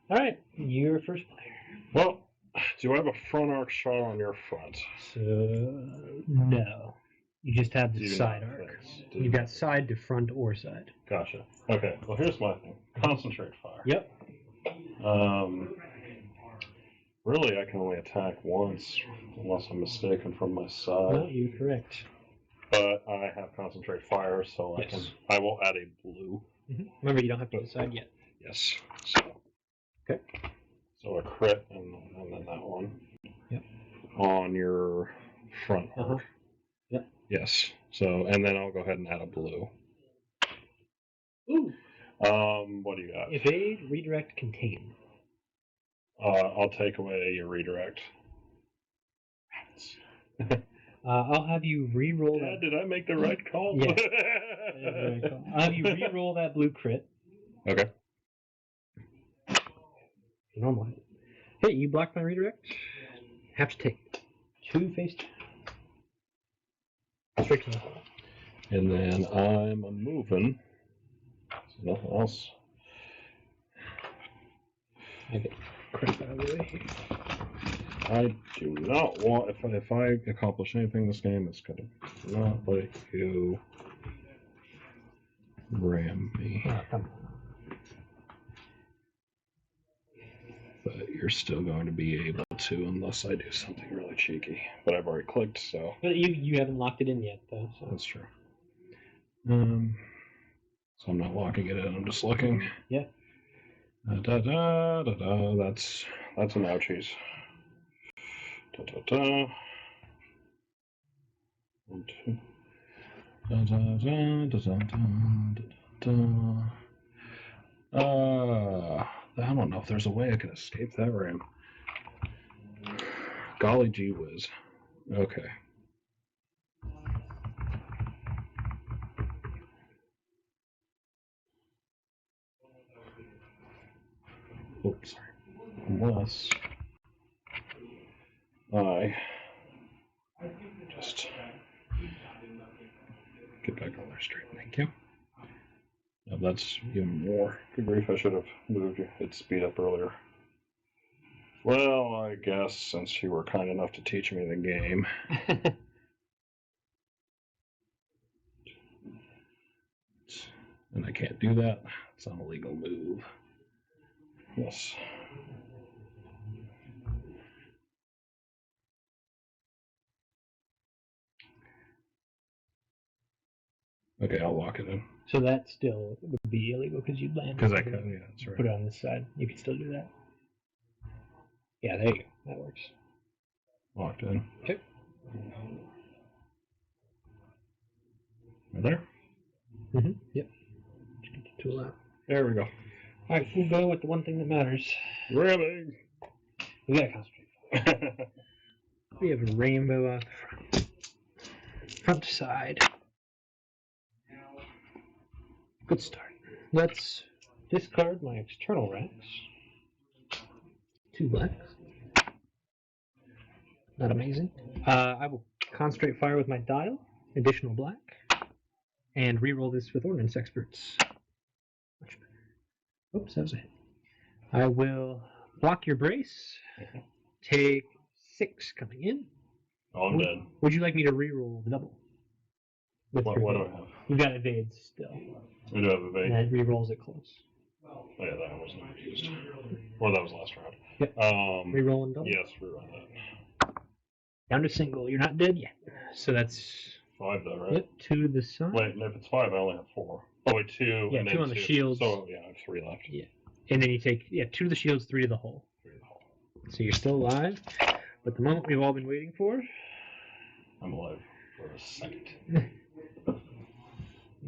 All right, you're first player. Well, do I have a front arc shot on your front? So no, you just have the Do you side not? arc. Thanks. You got side to front or side. Gotcha. Okay. Well, here's my thing. Concentrate fire. Yep. Really, I can only attack once, unless I'm mistaken from my No, side. you're correct. But I have concentrate fire, so Yes. I will add a blue. Remember, you don't have to decide yet. Yes. So. Okay. So a crit and then that one. Yep. On your front arc. Uh-huh. Yep. Yes. So and then I'll go ahead and add a blue. Ooh. What do you got? Evade, redirect, contain. I'll take away your redirect. I'll have you re-roll Dad, that. did I make the right call? Yeah. I'll have you re-roll that blue crit. Okay. Normal hit. Hey, you block my redirect. Have to take 2 face. Straight to the hole. And then I'm moving. So nothing else. I get crap out of the way here. I do not want, if I accomplish anything in this game, it's going to not let you ram me. Oh, come on. But you're still going to be able to, unless I do something really cheeky. But I've already clicked, so But you haven't locked it in yet, though. So. that's true. So I'm not locking it in. I'm just looking. Yeah. Da da da da. That's an ouchies. Da da da. 1, 2. Da da da da da da da. I don't know if there's a way I can escape that ram. Golly gee whiz. Okay. Oops, sorry. Unless I just get back on there straight. Thank you. Now that's even more. Good grief, I should have moved its speed up earlier. Well, I guess since you were kind enough to teach me the game. And I can't do that. It's an illegal move. Yes. Okay, I'll lock it in. So that still would be illegal because you'd land. Because I could, yeah, that's Put right. it on this side. You can still do that. Yeah, there you go. That works. Locked in. Okay. Right there? Yep. Just get the tool out. There we go. All right, we'll go with the one thing that matters. Ramming! We gotta concentrate. We have a rainbow out the front. Front to side. Good start. Let's discard my external racks. 2 blacks. Not amazing. I will concentrate fire with my dial. Additional black. And reroll this with Ordnance Experts. Much better. Oops, that was a hit. I will block your brace. Take 6 coming in. Oh, I'm dead. Would you like me to reroll the double? With What your do I evade? have? You've got evades still. I do have evade. And it rerolls it close. Oh, yeah, that wasn't used. Or that was last round. Yep. Reroll and double? Yes, reroll that. Down to single. You're not dead yet. So that's 5 though, right? yep, 2 to the side. Wait, and if it's 5, I only have 4. Oh, wait, 2. Yeah, and 2 then on the 2. shields. So, yeah, I have 3 left. Yeah. And then you take 2 to the shields, 3 to the hull. So you're still alive. But the moment we've all been waiting for. I'm alive for a second.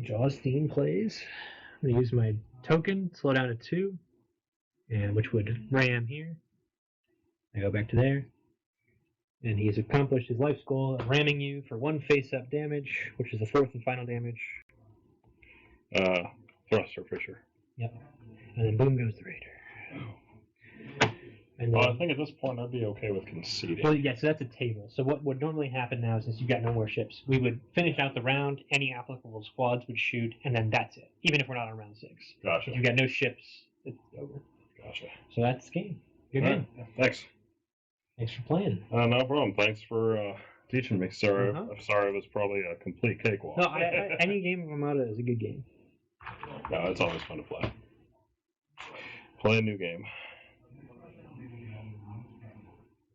Jaws theme plays. I'm gonna use my token, slow down to 2, and which would ram here. I go back to there. And he's accomplished his life's goal of ramming you for 1 face-up damage, which is the 4th and final damage. Thruster for sure. Yep. And then boom goes the Raider. And then, I think at this point I'd be okay with conceding. well, yeah, so that's a table. So what would normally happen now, since you've got no more ships, we would finish out the round, any applicable squads would shoot, and then that's it. Even if we're not on round 6. Gotcha. If you've got no ships, it's over. Gotcha. So that's the game. Good All game. right. Thanks. Thanks for playing. No problem. Thanks for teaching me. Sorry, Uh-huh. I'm sorry it was probably a complete cakewalk. No, any game of Armada is a good game. No, it's always fun to play. Play a new game.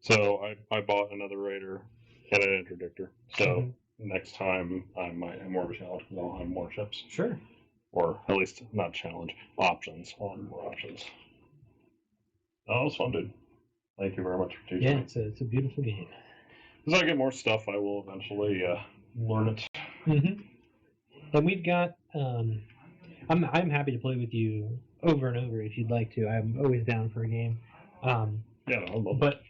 So I bought another Raider and an interdictor. So next time I might have more of a challenge because I'll have more ships. Sure. Or at least not challenge, options. I'll have more options. Oh, it was fun, dude. Thank you very much for teaching Yeah, me. it's a beautiful game. As I get more stuff, I will eventually learn it. Mm-hmm. And we've got. I'm happy to play with you over and over if you'd like to. I'm always down for a game. Yeah, no, I love it. But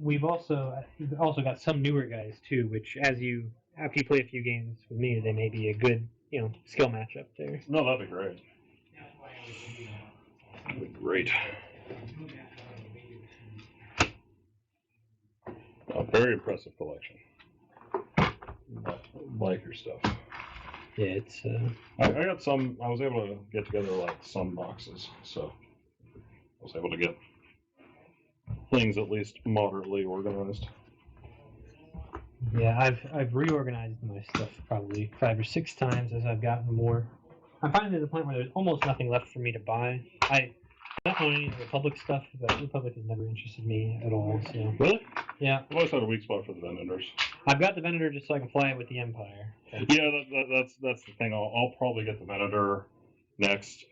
we've also got some newer guys too, which after you play a few games with me, they may be a good skill matchup there. No, that'd be great. That'd be great. A very impressive collection. Like your stuff. Yeah, it's. I got some. I was able to get together like some boxes, so I was able to get things at least moderately organized. Yeah, I've reorganized my stuff probably 5 or 6 times as I've gotten more. I'm finally at the point where there's almost nothing left for me to buy. I don't own any Republic stuff, but Republic has never interested me at all. So Really? yeah, I've always had a weak spot for the Vendors. I've got the Venator just so I can fly it with the Empire. Yeah, that's the thing. I'll probably get the Venator next.